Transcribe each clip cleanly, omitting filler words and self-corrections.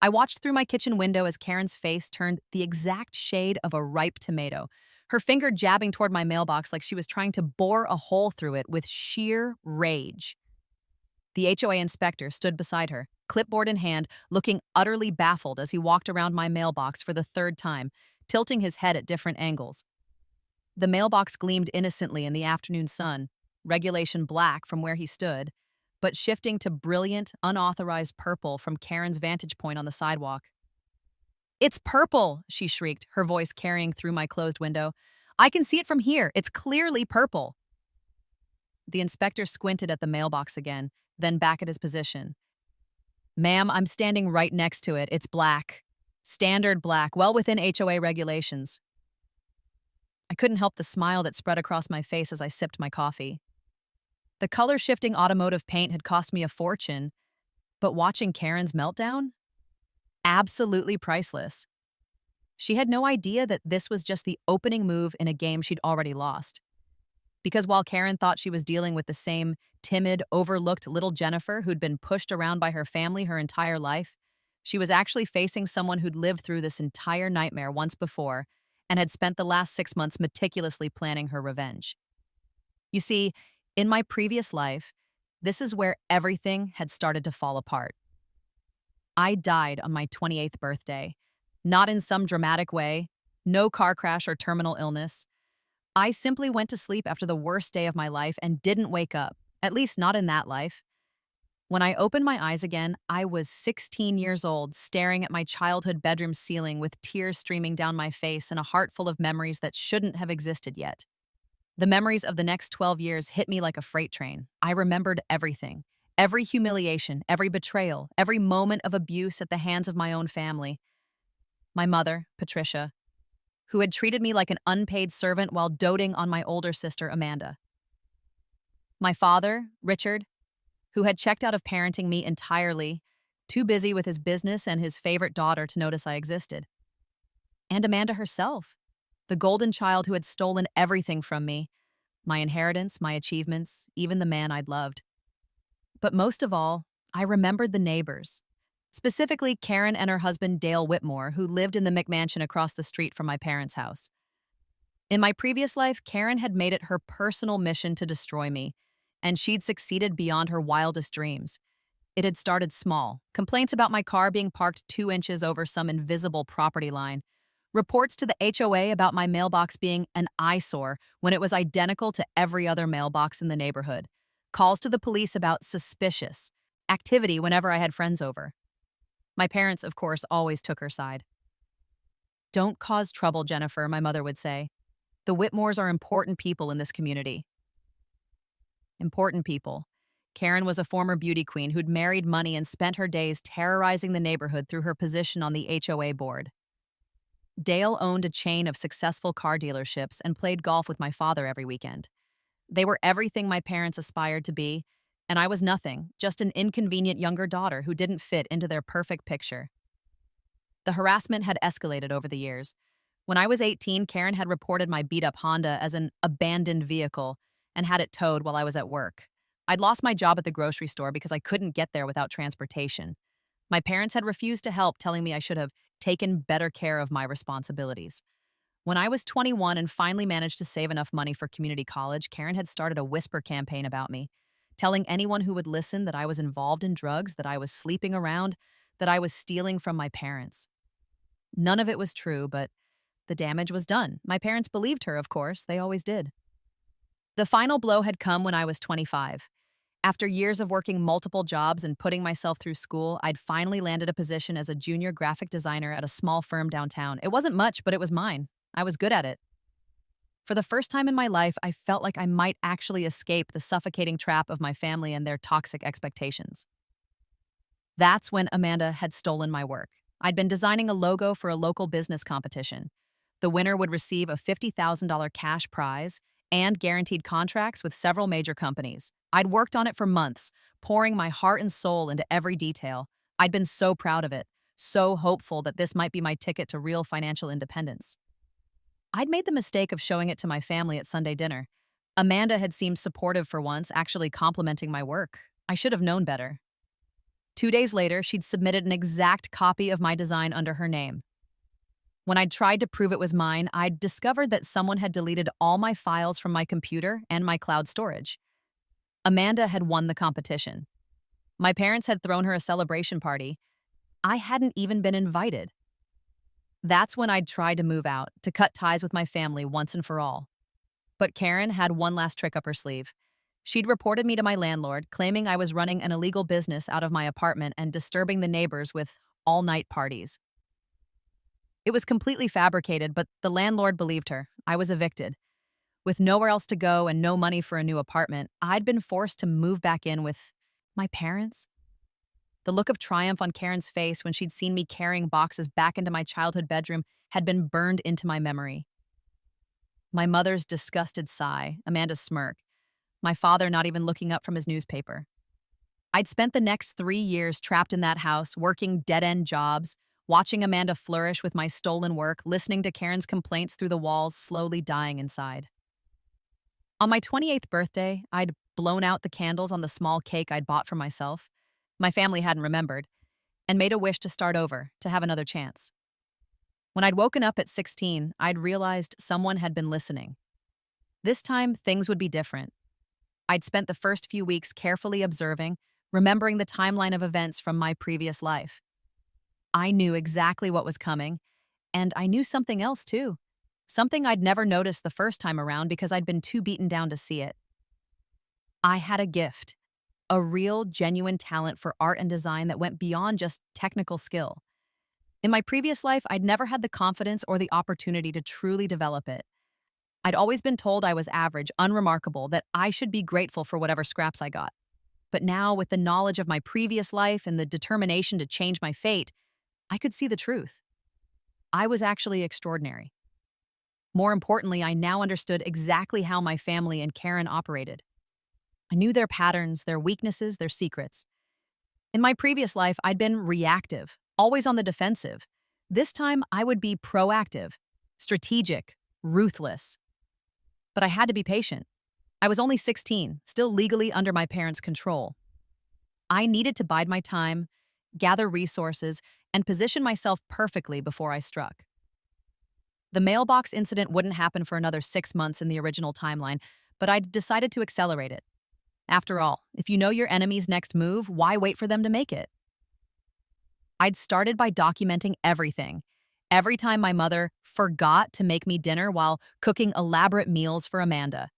I watched through my kitchen window as Karen's face turned the exact shade of a ripe tomato, her finger jabbing toward my mailbox like she was trying to bore a hole through it with sheer rage. The HOA inspector stood beside her, clipboard in hand, looking utterly baffled as he walked around my mailbox for the third time, tilting his head at different angles. The mailbox gleamed innocently in the afternoon sun, regulation black from where he stood, but shifting to brilliant, unauthorized purple from Karen's vantage point on the sidewalk. "It's purple!" she shrieked, her voice carrying through my closed window. "I can see it from here. It's clearly purple." The inspector squinted at the mailbox again, then back at his position. "Ma'am, I'm standing right next to it. It's black. Standard black, well within HOA regulations." I couldn't help the smile that spread across my face as I sipped my coffee. The color-shifting automotive paint had cost me a fortune, but watching Karen's meltdown? Absolutely priceless. She had no idea that this was just the opening move in a game she'd already lost. Because while Karen thought she was dealing with the same timid, overlooked little Jennifer who'd been pushed around by her family her entire life, she was actually facing someone who'd lived through this entire nightmare once before and had spent the last 6 months meticulously planning her revenge. You see, in my previous life, this is where everything had started to fall apart. I died on my 28th birthday, not in some dramatic way, no car crash or terminal illness. I simply went to sleep after the worst day of my life and didn't wake up, at least not in that life. When I opened my eyes again, I was 16 years old, staring at my childhood bedroom ceiling with tears streaming down my face and a heart full of memories that shouldn't have existed yet. The memories of the next 12 years hit me like a freight train. I remembered everything. Every humiliation, every betrayal, every moment of abuse at the hands of my own family. My mother, Patricia, who had treated me like an unpaid servant while doting on my older sister, Amanda. My father, Richard, who had checked out of parenting me entirely, too busy with his business and his favorite daughter to notice I existed. And Amanda herself, the golden child who had stolen everything from me, my inheritance, my achievements, even the man I'd loved. But most of all, I remembered the neighbors, specifically Karen and her husband Dale Whitmore, who lived in the McMansion across the street from my parents' house. In my previous life, Karen had made it her personal mission to destroy me, and she'd succeeded beyond her wildest dreams. It had started small, complaints about my car being parked 2 inches over some invisible property line, reports to the HOA about my mailbox being an eyesore when it was identical to every other mailbox in the neighborhood, calls to the police about suspicious activity whenever I had friends over. My parents, of course, always took her side. "Don't cause trouble, Jennifer," my mother would say. "The Whitmores are important people in this community." Important people. Karen was a former beauty queen who'd married money and spent her days terrorizing the neighborhood through her position on the HOA board. Dale owned a chain of successful car dealerships and played golf with my father every weekend. They were everything my parents aspired to be, and I was nothing, just an inconvenient younger daughter who didn't fit into their perfect picture. The harassment had escalated over the years. When I was 18, Karen had reported my beat-up Honda as an abandoned vehicle and had it towed while I was at work. I'd lost my job at the grocery store because I couldn't get there without transportation. My parents had refused to help, telling me I should have taken better care of my responsibilities. When I was 21 and finally managed to save enough money for community college, Karen had started a whisper campaign about me, telling anyone who would listen that I was involved in drugs, that I was sleeping around, that I was stealing from my parents. None of it was true, but the damage was done. My parents believed her, of course. They always did. The final blow had come when I was 25. After years of working multiple jobs and putting myself through school, I'd finally landed a position as a junior graphic designer at a small firm downtown. It wasn't much, but it was mine. I was good at it. For the first time in my life, I felt like I might actually escape the suffocating trap of my family and their toxic expectations. That's when Amanda had stolen my work. I'd been designing a logo for a local business competition. The winner would receive a $50,000 cash prize and guaranteed contracts with several major companies. I'd worked on it for months, pouring my heart and soul into every detail. I'd been so proud of it, so hopeful that this might be my ticket to real financial independence. I'd made the mistake of showing it to my family at Sunday dinner. Amanda had seemed supportive for once, actually complimenting my work. I should have known better. 2 days later, she'd submitted an exact copy of my design under her name. When I'd tried to prove it was mine, I'd discovered that someone had deleted all my files from my computer and my cloud storage. Amanda had won the competition. My parents had thrown her a celebration party. I hadn't even been invited. That's when I'd tried to move out, to cut ties with my family once and for all. But Karen had one last trick up her sleeve. She'd reported me to my landlord, claiming I was running an illegal business out of my apartment and disturbing the neighbors with all-night parties. It was completely fabricated, but the landlord believed her. I was evicted. With nowhere else to go and no money for a new apartment, I'd been forced to move back in with my parents. The look of triumph on Karen's face when she'd seen me carrying boxes back into my childhood bedroom had been burned into my memory. My mother's disgusted sigh, Amanda's smirk, my father not even looking up from his newspaper. I'd spent the next 3 years trapped in that house, working dead-end jobs, watching Amanda flourish with my stolen work, listening to Karen's complaints through the walls, slowly dying inside. On my 28th birthday, I'd blown out the candles on the small cake I'd bought for myself. My family hadn't remembered, and made a wish to start over, to have another chance. When I'd woken up at 16, I'd realized someone had been listening. This time, things would be different. I'd spent the first few weeks carefully observing, remembering the timeline of events from my previous life. I knew exactly what was coming, and I knew something else too. Something I'd never noticed the first time around because I'd been too beaten down to see it. I had a gift. A real, genuine talent for art and design that went beyond just technical skill. In my previous life, I'd never had the confidence or the opportunity to truly develop it. I'd always been told I was average, unremarkable, that I should be grateful for whatever scraps I got. But now, with the knowledge of my previous life and the determination to change my fate, I could see the truth. I was actually extraordinary. More importantly, I now understood exactly how my family and Karen operated. I knew their patterns, their weaknesses, their secrets. In my previous life, I'd been reactive, always on the defensive. This time, I would be proactive, strategic, ruthless. But I had to be patient. I was only 16, still legally under my parents' control. I needed to bide my time, gather resources, and position myself perfectly before I struck. The mailbox incident wouldn't happen for another 6 months in the original timeline, but I'd decided to accelerate it. After all, if you know your enemy's next move, why wait for them to make it? I'd started by documenting everything. Every time my mother forgot to make me dinner while cooking elaborate meals for Amanda.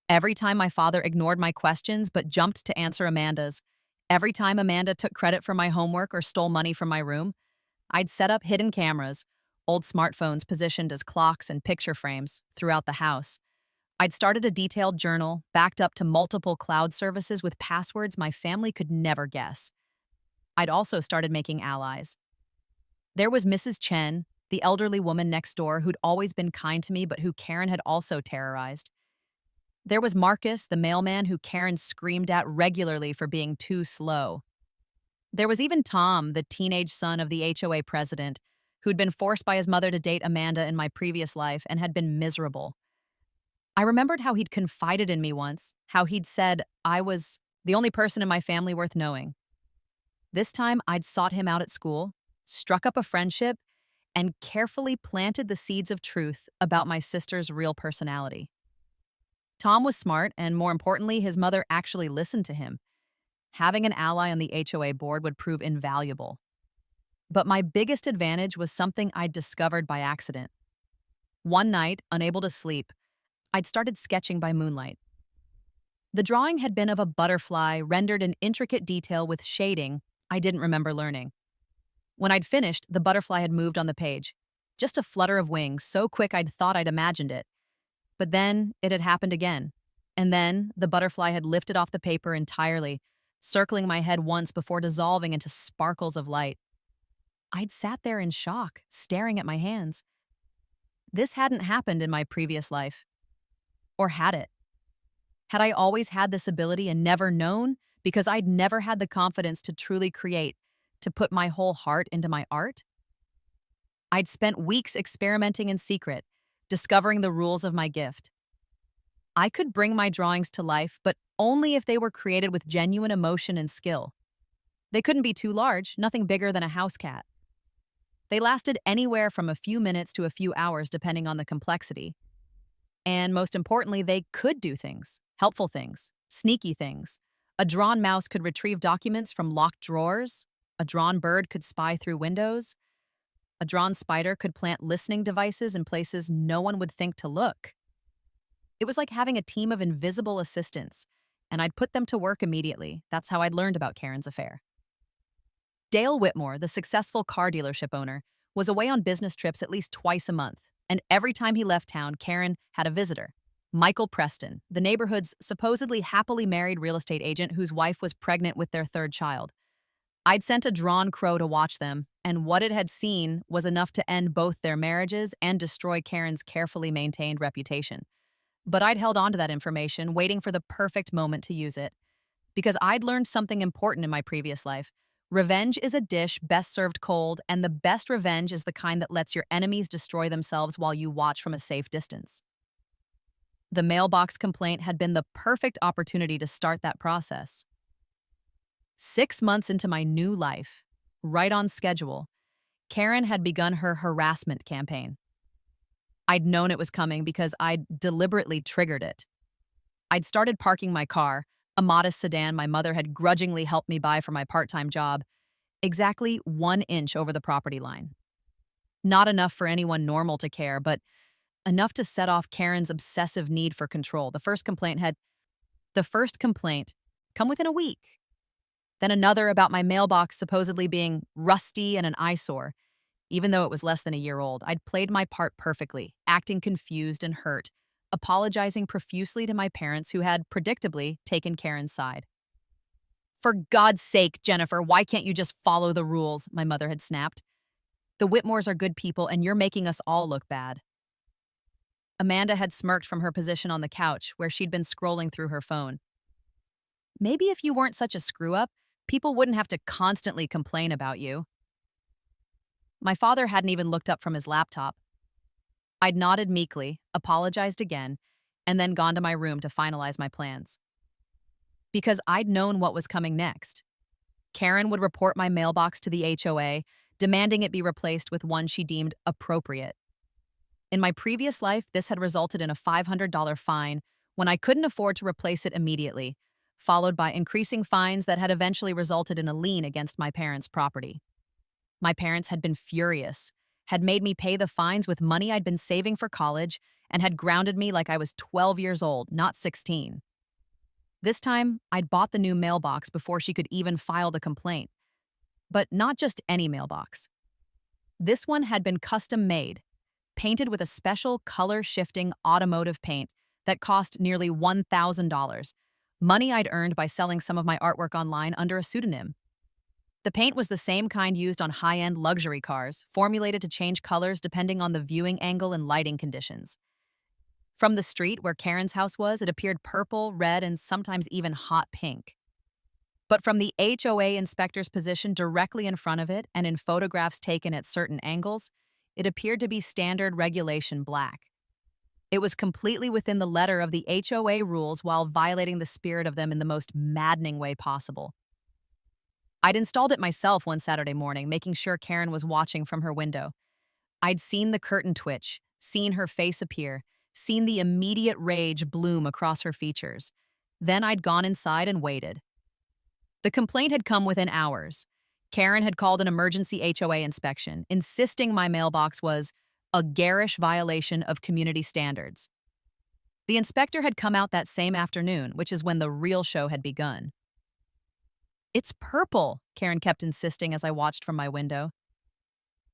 Every time my father ignored my questions but jumped to answer Amanda's. Every time Amanda took credit for my homework or stole money from my room. I'd set up hidden cameras, old smartphones positioned as clocks and picture frames, throughout the house. I'd started a detailed journal, backed up to multiple cloud services with passwords my family could never guess. I'd also started making allies. There was Mrs. Chen, the elderly woman next door who'd always been kind to me but who Karen had also terrorized. There was Marcus, the mailman who Karen screamed at regularly for being too slow. There was even Tom, the teenage son of the HOA president, who'd been forced by his mother to date Amanda in my previous life and had been miserable. I remembered how he'd confided in me once, how he'd said I was the only person in my family worth knowing. This time, I'd sought him out at school, struck up a friendship, and carefully planted the seeds of truth about my sister's real personality. Tom was smart, and more importantly, his mother actually listened to him. Having an ally on the HOA board would prove invaluable. But my biggest advantage was something I'd discovered by accident. One night, unable to sleep, I'd started sketching by moonlight. The drawing had been of a butterfly rendered in intricate detail with shading I didn't remember learning. When I'd finished, the butterfly had moved on the page. Just a flutter of wings, so quick I'd thought I'd imagined it. But then it had happened again. And then the butterfly had lifted off the paper entirely, circling my head once before dissolving into sparkles of light. I'd sat there in shock, staring at my hands. This hadn't happened in my previous life. Or had it? Had I always had this ability and never known because I'd never had the confidence to truly create, to put my whole heart into my art? I'd spent weeks experimenting in secret, discovering the rules of my gift. I could bring my drawings to life, but only if they were created with genuine emotion and skill. They couldn't be too large, nothing bigger than a house cat. They lasted anywhere from a few minutes to a few hours depending on the complexity. And most importantly, they could do things, helpful things, sneaky things. A drawn mouse could retrieve documents from locked drawers. A drawn bird could spy through windows. A drawn spider could plant listening devices in places no one would think to look. It was like having a team of invisible assistants, and I'd put them to work immediately. That's how I'd learned about Karen's affair. Dale Whitmore, the successful car dealership owner, was away on business trips at least twice a month, and every time he left town, Karen had a visitor. Michael Preston, the neighborhood's supposedly happily married real estate agent whose wife was pregnant with their third child. I'd sent a drawn crow to watch them, and what it had seen was enough to end both their marriages and destroy Karen's carefully maintained reputation. But I'd held on to that information, waiting for the perfect moment to use it. Because I'd learned something important in my previous life. Revenge is a dish best served cold, and the best revenge is the kind that lets your enemies destroy themselves while you watch from a safe distance. The mailbox complaint had been the perfect opportunity to start that process. 6 months into my new life, right on schedule, Karen had begun her harassment campaign. I'd known it was coming because I'd deliberately triggered it. I'd started parking my car, a modest sedan my mother had grudgingly helped me buy for my part-time job, exactly 1 inch over the property line. Not enough for anyone normal to care, but enough to set off Karen's obsessive need for control. The first complaint come within a week. Then another about my mailbox supposedly being rusty and an eyesore. Even though it was less than a year old, I'd played my part perfectly, acting confused and hurt, apologizing profusely to my parents who had, predictably, taken Karen's side. "For God's sake, Jennifer, why can't you just follow the rules?" my mother had snapped. "The Whitmores are good people, and you're making us all look bad." Amanda had smirked from her position on the couch, where she'd been scrolling through her phone. "Maybe if you weren't such a screw-up, people wouldn't have to constantly complain about you." My father hadn't even looked up from his laptop. I'd nodded meekly, apologized again, and then gone to my room to finalize my plans. Because I'd known what was coming next. Karen would report my mailbox to the HOA, demanding it be replaced with one she deemed appropriate. In my previous life, this had resulted in a $500 fine when I couldn't afford to replace it immediately, followed by increasing fines that had eventually resulted in a lien against my parents' property. My parents had been furious, had made me pay the fines with money I'd been saving for college, and had grounded me like I was 12 years old, not 16. This time, I'd bought the new mailbox before she could even file the complaint. But not just any mailbox. This one had been custom-made, painted with a special color-shifting automotive paint that cost nearly $1,000, money I'd earned by selling some of my artwork online under a pseudonym. The paint was the same kind used on high-end luxury cars, formulated to change colors depending on the viewing angle and lighting conditions. From the street where Karen's house was, it appeared purple, red, and sometimes even hot pink. But from the HOA inspector's position directly in front of it and in photographs taken at certain angles, it appeared to be standard regulation black. It was completely within the letter of the HOA rules while violating the spirit of them in the most maddening way possible. I'd installed it myself one Saturday morning, making sure Karen was watching from her window. I'd seen the curtain twitch, seen her face appear, seen the immediate rage bloom across her features. Then I'd gone inside and waited. The complaint had come within hours. Karen had called an emergency HOA inspection, insisting my mailbox was a garish violation of community standards. The inspector had come out that same afternoon, which is when the real show had begun. "It's purple," Karen kept insisting as I watched from my window.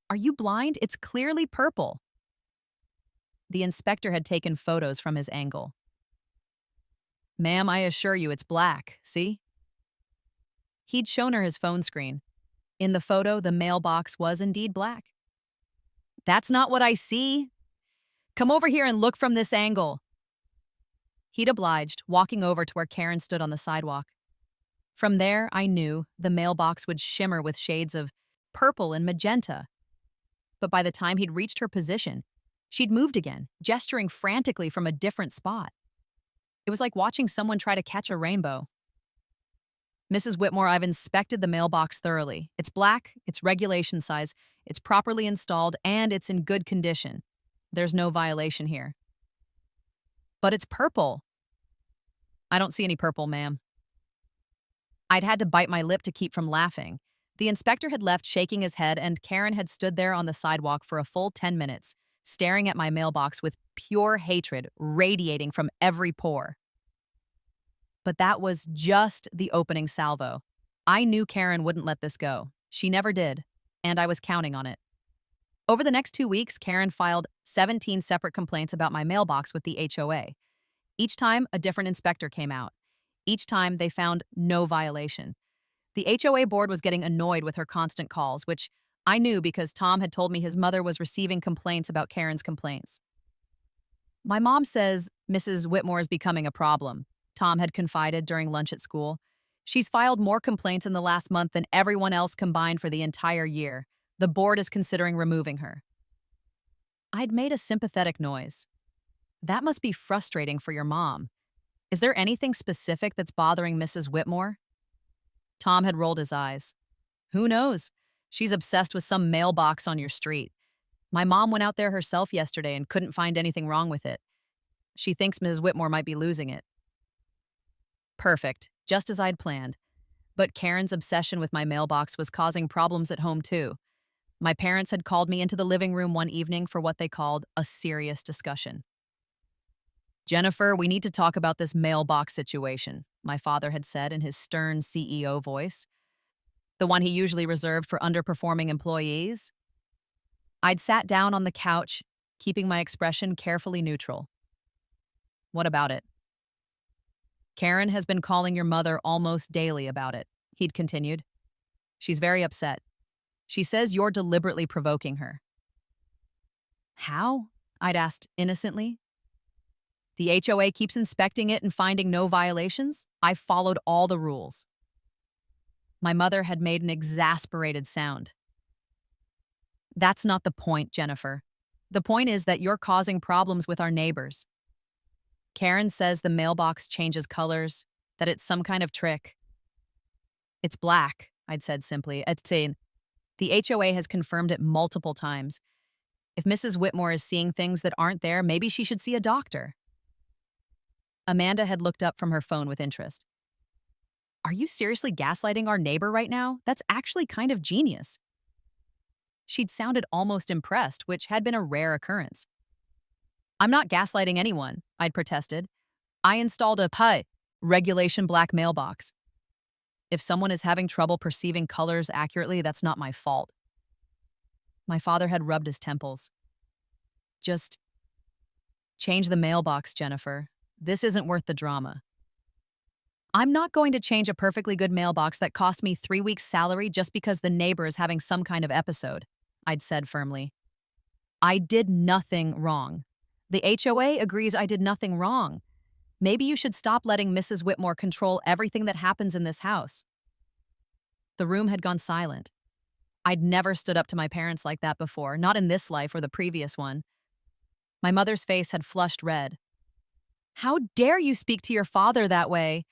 "Are you blind? It's clearly purple." The inspector had taken photos from his angle. "Ma'am, I assure you it's black, see?" He'd shown her his phone screen. In the photo, the mailbox was indeed black. "That's not what I see. Come over here and look from this angle." He'd obliged, walking over to where Karen stood on the sidewalk. From there, I knew the mailbox would shimmer with shades of purple and magenta. But by the time he'd reached her position, she'd moved again, gesturing frantically from a different spot. It was like watching someone try to catch a rainbow. Mrs. Whitmore, I've inspected the mailbox thoroughly. It's black, it's regulation size, it's properly installed, and it's in good condition. There's no violation here. But it's purple. I don't see any purple, ma'am. I'd had to bite my lip to keep from laughing. The inspector had left shaking his head, and Karen had stood there on the sidewalk for a full 10 minutes, staring at my mailbox with pure hatred radiating from every pore. But that was just the opening salvo. I knew Karen wouldn't let this go. She never did, and I was counting on it. Over the next 2 weeks, Karen filed 17 separate complaints about my mailbox with the HOA. Each time, a different inspector came out. Each time, they found no violation. The HOA board was getting annoyed with her constant calls, which I knew because Tom had told me his mother was receiving complaints about Karen's complaints. My mom says Mrs. Whitmore is becoming a problem, Tom had confided during lunch at school. She's filed more complaints in the last month than everyone else combined for the entire year. The board is considering removing her. I'd made a sympathetic noise. That must be frustrating for your mom. Is there anything specific that's bothering Mrs. Whitmore? Tom had rolled his eyes. Who knows? She's obsessed with some mailbox on your street. My mom went out there herself yesterday and couldn't find anything wrong with it. She thinks Mrs. Whitmore might be losing it. Perfect, just as I'd planned. But Karen's obsession with my mailbox was causing problems at home too. My parents had called me into the living room one evening for what they called a serious discussion. Jennifer, we need to talk about this mailbox situation, my father had said in his stern CEO voice. The one he usually reserved for underperforming employees. I'd sat down on the couch, keeping my expression carefully neutral. What about it? Karen has been calling your mother almost daily about it, he'd continued. She's very upset. She says you're deliberately provoking her. How? I'd asked innocently. The HOA keeps inspecting it and finding no violations. I've followed all the rules. My mother had made an exasperated sound. That's not the point, Jennifer. The point is that you're causing problems with our neighbors. Karen says the mailbox changes colors, that it's some kind of trick. It's black, I'd said simply. The HOA has confirmed it multiple times. If Mrs. Whitmore is seeing things that aren't there, maybe she should see a doctor. Amanda had looked up from her phone with interest. Are you seriously gaslighting our neighbor right now? That's actually kind of genius. She'd sounded almost impressed, which had been a rare occurrence. I'm not gaslighting anyone, I'd protested. I installed a regulation black mailbox. If someone is having trouble perceiving colors accurately, that's not my fault. My father had rubbed his temples. Just change the mailbox, Jennifer. This isn't worth the drama. I'm not going to change a perfectly good mailbox that cost me 3 weeks' salary just because the neighbor is having some kind of episode, I'd said firmly. I did nothing wrong. The HOA agrees I did nothing wrong. Maybe you should stop letting Mrs. Whitmore control everything that happens in this house. The room had gone silent. I'd never stood up to my parents like that before, not in this life or the previous one. My mother's face had flushed red. How dare you speak to your father that way?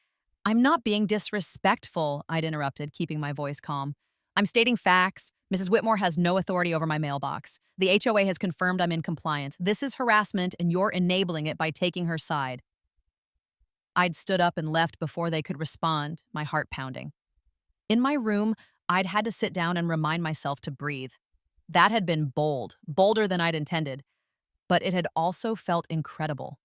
I'm not being disrespectful, I'd interrupted, keeping my voice calm. I'm stating facts. Mrs. Whitmore has no authority over my mailbox. The HOA has confirmed I'm in compliance. This is harassment, and you're enabling it by taking her side. I'd stood up and left before they could respond, my heart pounding. In my room, I'd had to sit down and remind myself to breathe. That had been bold, bolder than I'd intended, but it had also felt incredible.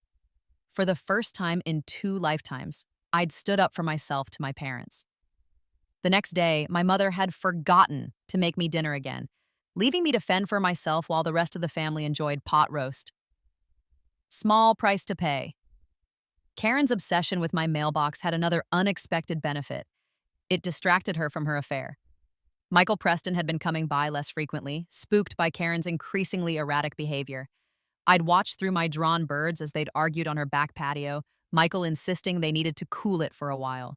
For the first time in 2 lifetimes, I'd stood up for myself to my parents. The next day, my mother had forgotten to make me dinner again, leaving me to fend for myself while the rest of the family enjoyed pot roast. Small price to pay. Karen's obsession with my mailbox had another unexpected benefit. It distracted her from her affair. Michael Preston had been coming by less frequently, spooked by Karen's increasingly erratic behavior. I'd watched through my drawn birds as they'd argued on her back patio, Michael insisting they needed to cool it for a while,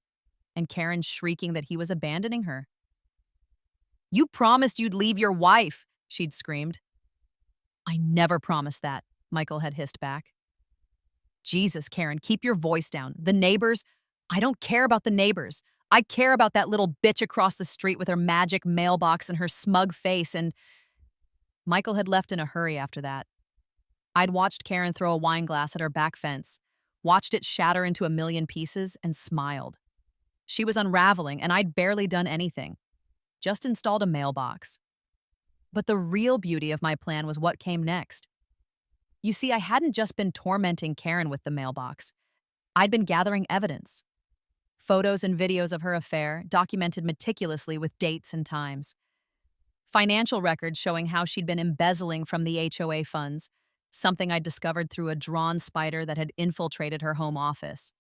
and Karen shrieking that he was abandoning her. You promised you'd leave your wife, she'd screamed. I never promised that, Michael had hissed back. Jesus, Karen, keep your voice down. The neighbors, I don't care about the neighbors. I care about that little bitch across the street with her magic mailbox and her smug face, and Michael had left in a hurry after that. I'd watched Karen throw a wine glass at her back fence, watched it shatter into a million pieces, and smiled. She was unraveling, and I'd barely done anything, just installed a mailbox. But the real beauty of my plan was what came next. You see, I hadn't just been tormenting Karen with the mailbox. I'd been gathering evidence. Photos and videos of her affair, documented meticulously with dates and times. Financial records showing how she'd been embezzling from the HOA funds, something I'd discovered through a drawn spider that had infiltrated her home office.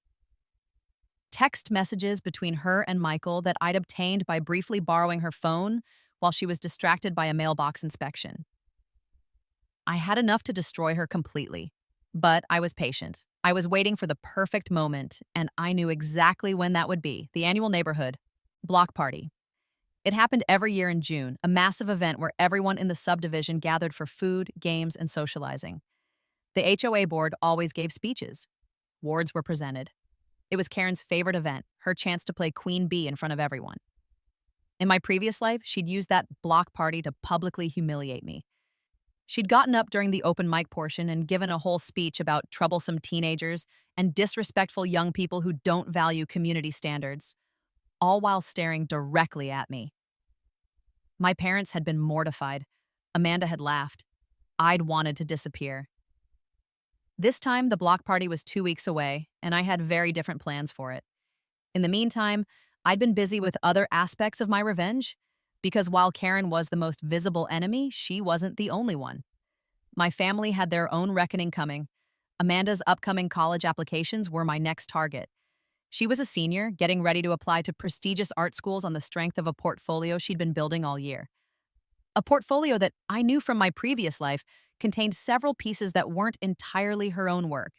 Text messages between her and Michael that I'd obtained by briefly borrowing her phone while she was distracted by a mailbox inspection. I had enough to destroy her completely, but I was patient. I was waiting for the perfect moment, and I knew exactly when that would be: the annual neighborhood block party. It happened every year in June, a massive event where everyone in the subdivision gathered for food, games, and socializing. The HOA board always gave speeches. Wards were presented. It was Karen's favorite event, her chance to play Queen Bee in front of everyone. In my previous life, she'd used that block party to publicly humiliate me. She'd gotten up during the open mic portion and given a whole speech about troublesome teenagers and disrespectful young people who don't value community standards, all while staring directly at me. My parents had been mortified. Amanda had laughed. I'd wanted to disappear. This time, the block party was 2 weeks away, and I had very different plans for it. In the meantime, I'd been busy with other aspects of my revenge, because while Karen was the most visible enemy, she wasn't the only one. My family had their own reckoning coming. Amanda's upcoming college applications were my next target. She was a senior, getting ready to apply to prestigious art schools on the strength of a portfolio she'd been building all year. A portfolio that I knew from my previous life contained several pieces that weren't entirely her own work.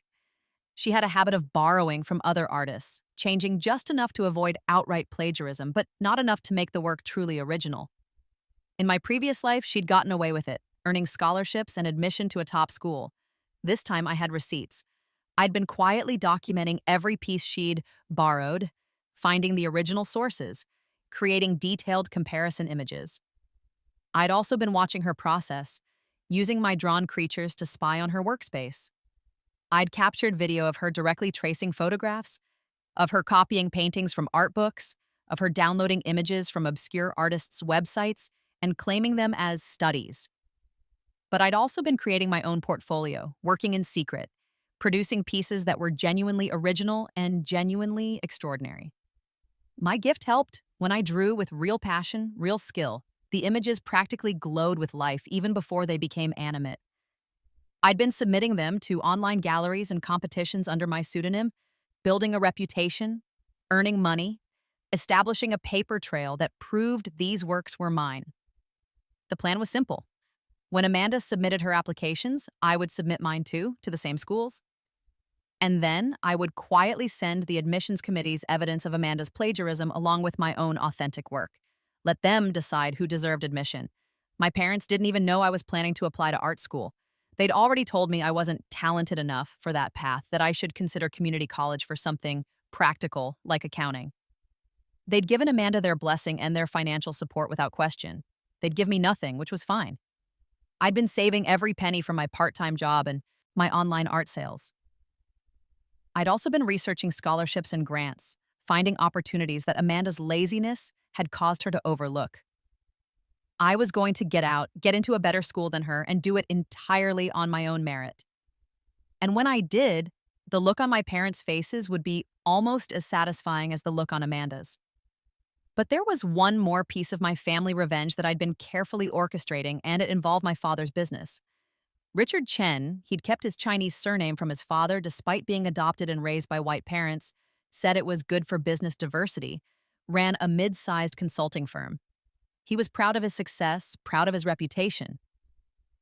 She had a habit of borrowing from other artists, changing just enough to avoid outright plagiarism, but not enough to make the work truly original. In my previous life, she'd gotten away with it, earning scholarships and admission to a top school. This time I had receipts. I'd been quietly documenting every piece she'd borrowed, finding the original sources, creating detailed comparison images. I'd also been watching her process, using my drawn creatures to spy on her workspace. I'd captured video of her directly tracing photographs, of her copying paintings from art books, of her downloading images from obscure artists' websites and claiming them as studies. But I'd also been creating my own portfolio, working in secret, producing pieces that were genuinely original and genuinely extraordinary. My gift helped. When I drew with real passion, real skill, the images practically glowed with life even before they became animate. I'd been submitting them to online galleries and competitions under my pseudonym, building a reputation, earning money, establishing a paper trail that proved these works were mine. The plan was simple. When Amanda submitted her applications, I would submit mine too, to the same schools. And then I would quietly send the admissions committees evidence of Amanda's plagiarism along with my own authentic work. Let them decide who deserved admission. My parents didn't even know I was planning to apply to art school. They'd already told me I wasn't talented enough for that path, that I should consider community college for something practical, like accounting. They'd given Amanda their blessing and their financial support without question. They'd give me nothing, which was fine. I'd been saving every penny from my part-time job and my online art sales. I'd also been researching scholarships and grants, finding opportunities that Amanda's laziness had caused her to overlook. I was going to get out, get into a better school than her, and do it entirely on my own merit. And when I did, the look on my parents' faces would be almost as satisfying as the look on Amanda's. But there was one more piece of my family revenge that I'd been carefully orchestrating, and it involved my father's business. Richard Chen, he'd kept his Chinese surname from his father despite being adopted and raised by white parents, said it was good for business diversity, ran a mid-sized consulting firm. He was proud of his success, proud of his reputation.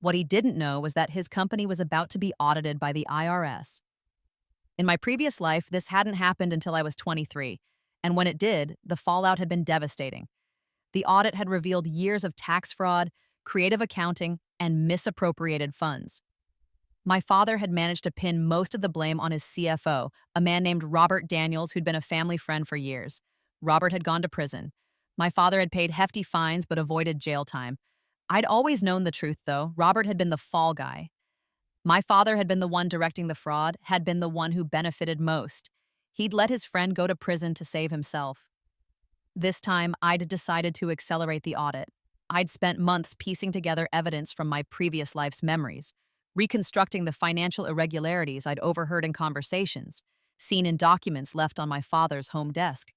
What he didn't know was that his company was about to be audited by the IRS. In my previous life, this hadn't happened until I was 23, and when it did, the fallout had been devastating. The audit had revealed years of tax fraud, creative accounting, and misappropriated funds. My father had managed to pin most of the blame on his CFO, a man named Robert Daniels who'd been a family friend for years. Robert had gone to prison. My father had paid hefty fines but avoided jail time. I'd always known the truth, though. Robert had been the fall guy. My father had been the one directing the fraud, had been the one who benefited most. He'd let his friend go to prison to save himself. This time, I'd decided to accelerate the audit. I'd spent months piecing together evidence from my previous life's memories, reconstructing the financial irregularities I'd overheard in conversations, seen in documents left on my father's home desk.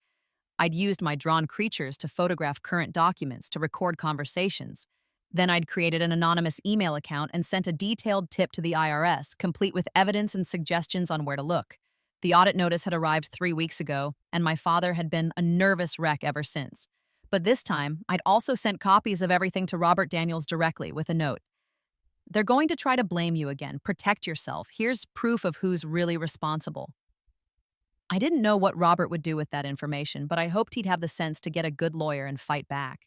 I'd used my drawn creatures to photograph current documents to record conversations. Then I'd created an anonymous email account and sent a detailed tip to the IRS, complete with evidence and suggestions on where to look. The audit notice had arrived 3 weeks ago, and my father had been a nervous wreck ever since. But this time, I'd also sent copies of everything to Robert Daniels directly with a note. They're going to try to blame you again. Protect yourself. Here's proof of who's really responsible. I didn't know what Robert would do with that information, but I hoped he'd have the sense to get a good lawyer and fight back.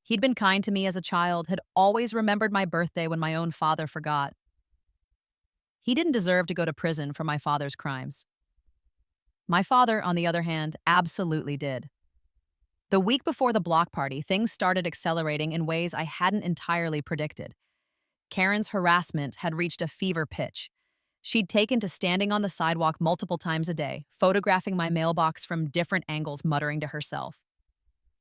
He'd been kind to me as a child, had always remembered my birthday when my own father forgot. He didn't deserve to go to prison for my father's crimes. My father, on the other hand, absolutely did. The week before the block party, things started accelerating in ways I hadn't entirely predicted. Karen's harassment had reached a fever pitch. She'd taken to standing on the sidewalk multiple times a day, photographing my mailbox from different angles, muttering to herself.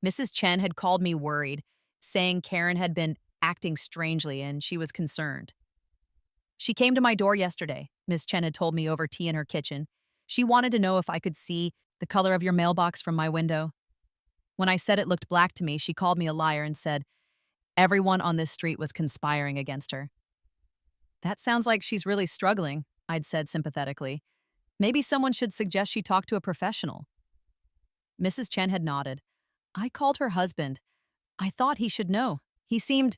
Mrs. Chen had called me worried, saying Karen had been acting strangely and she was concerned. She came to my door yesterday, Ms. Chen had told me over tea in her kitchen. She wanted to know if I could see the color of your mailbox from my window. When I said it looked black to me, she called me a liar and said everyone on this street was conspiring against her. That sounds like she's really struggling, I'd said sympathetically. Maybe someone should suggest she talk to a professional. Mrs. Chen had nodded. I called her husband. I thought he should know. He seemed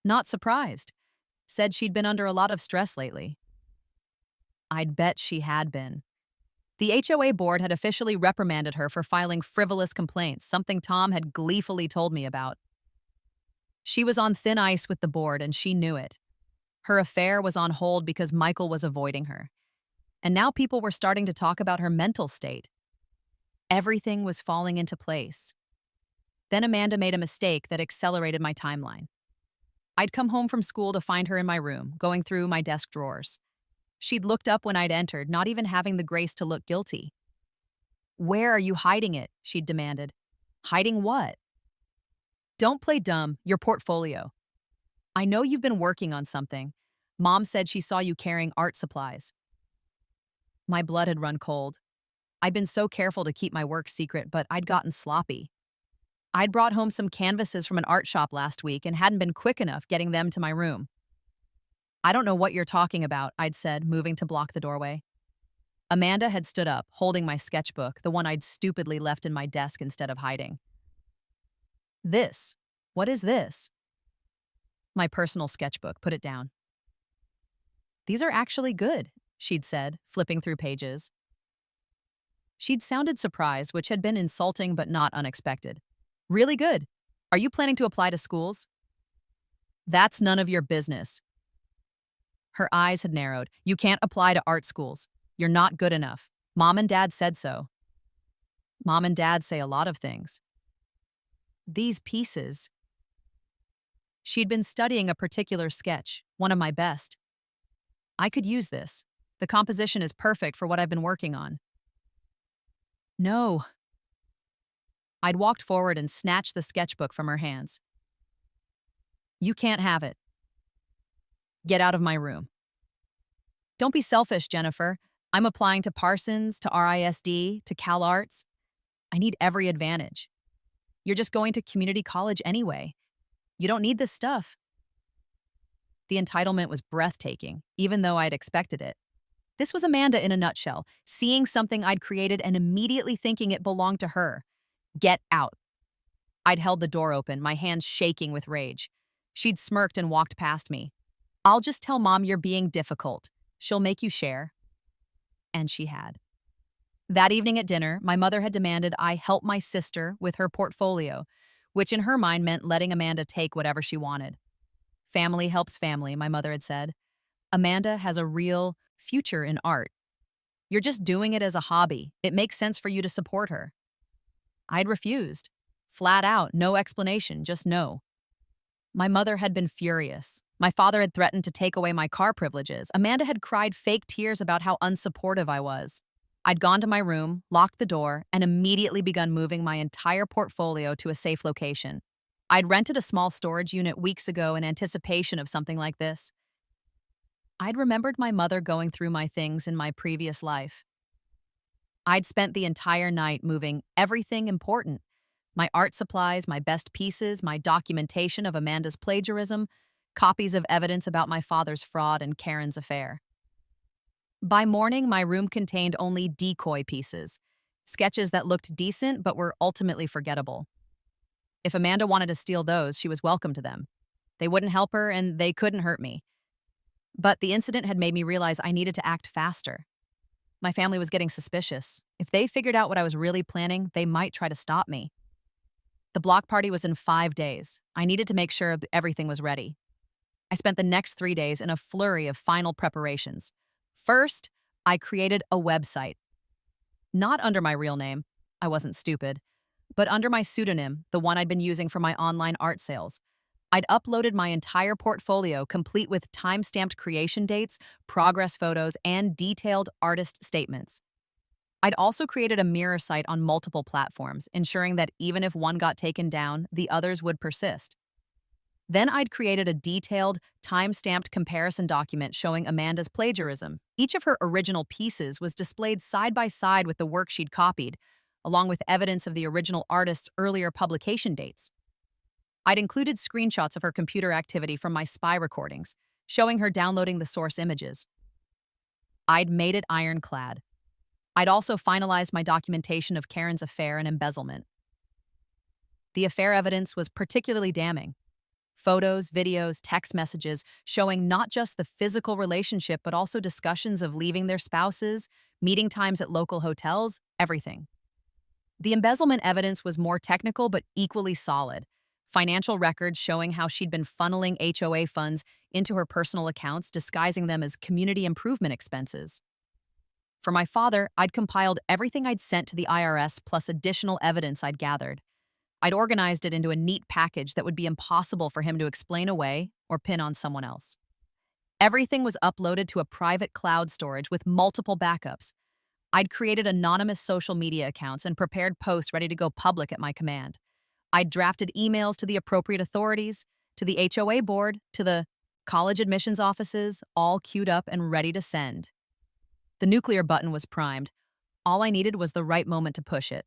not surprised. Said she'd been under a lot of stress lately. I'd bet she had been. The HOA board had officially reprimanded her for filing frivolous complaints, something Tom had gleefully told me about. She was on thin ice with the board, and she knew it. Her affair was on hold because Michael was avoiding her. And now people were starting to talk about her mental state. Everything was falling into place. Then Amanda made a mistake that accelerated my timeline. I'd come home from school to find her in my room, going through my desk drawers. She'd looked up when I'd entered, not even having the grace to look guilty. Where are you hiding it? She'd demanded. Hiding what? Don't play dumb, your portfolio. I know you've been working on something. Mom said she saw you carrying art supplies. My blood had run cold. I'd been so careful to keep my work secret, but I'd gotten sloppy. I'd brought home some canvases from an art shop last week and hadn't been quick enough getting them to my room. I don't know what you're talking about, I'd said, moving to block the doorway. Amanda had stood up, holding my sketchbook, the one I'd stupidly left in my desk instead of hiding. This? What is this? My personal sketchbook. Put it down. These are actually good, she'd said, flipping through pages. She'd sounded surprised, which had been insulting but not unexpected. Really good. Are you planning to apply to schools? That's none of your business. Her eyes had narrowed. You can't apply to art schools. You're not good enough. Mom and Dad said so. Mom and Dad say a lot of things. These pieces. She'd been studying a particular sketch, one of my best. I could use this. The composition is perfect for what I've been working on. No. I'd walked forward and snatched the sketchbook from her hands. You can't have it. Get out of my room. Don't be selfish, Jennifer. I'm applying to Parsons, to RISD, to CalArts. I need every advantage. You're just going to community college anyway. You don't need this stuff. The entitlement was breathtaking, even though I'd expected it. This was Amanda in a nutshell, seeing something I'd created and immediately thinking it belonged to her. Get out. I'd held the door open, my hands shaking with rage. She'd smirked and walked past me. I'll just tell Mom you're being difficult. She'll make you share. And she had. That evening at dinner, my mother had demanded I help my sister with her portfolio, which in her mind meant letting Amanda take whatever she wanted. Family helps family, my mother had said. Amanda has a real future in art. You're just doing it as a hobby. It makes sense for you to support her. I'd refused. Flat out, no explanation, just no. My mother had been furious. My father had threatened to take away my car privileges. Amanda had cried fake tears about how unsupportive I was. I'd gone to my room, locked the door, and immediately begun moving my entire portfolio to a safe location. I'd rented a small storage unit weeks ago in anticipation of something like this. I'd remembered my mother going through my things in my previous life. I'd spent the entire night moving everything important: my art supplies, my best pieces, my documentation of Amanda's plagiarism, copies of evidence about my father's fraud and Karen's affair. By morning, my room contained only decoy pieces, sketches that looked decent but were ultimately forgettable. If Amanda wanted to steal those, she was welcome to them. They wouldn't help her and they couldn't hurt me. But the incident had made me realize I needed to act faster. My family was getting suspicious. If they figured out what I was really planning, they might try to stop me. The block party was in 5 days. I needed to make sure everything was ready. I spent the next 3 days in a flurry of final preparations. First, I created a website. Not under my real name, I wasn't stupid, but under my pseudonym, the one I'd been using for my online art sales. I'd uploaded my entire portfolio, complete with time-stamped creation dates, progress photos, and detailed artist statements. I'd also created a mirror site on multiple platforms, ensuring that even if one got taken down, the others would persist. Then I'd created a detailed, time-stamped comparison document showing Amanda's plagiarism. Each of her original pieces was displayed side by side with the work she'd copied, along with evidence of the original artist's earlier publication dates. I'd included screenshots of her computer activity from my spy recordings, showing her downloading the source images. I'd made it ironclad. I'd also finalized my documentation of Karen's affair and embezzlement. The affair evidence was particularly damning. Photos, videos, text messages showing not just the physical relationship but also discussions of leaving their spouses, meeting times at local hotels, everything. The embezzlement evidence was more technical but equally solid. Financial records showing how she'd been funneling HOA funds into her personal accounts, disguising them as community improvement expenses. For my father, I'd compiled everything I'd sent to the IRS plus additional evidence I'd gathered. I'd organized it into a neat package that would be impossible for him to explain away or pin on someone else. Everything was uploaded to a private cloud storage with multiple backups. I'd created anonymous social media accounts and prepared posts ready to go public at my command. I'd drafted emails to the appropriate authorities, to the HOA board, to the college admissions offices, all queued up and ready to send. The nuclear button was primed. All I needed was the right moment to push it.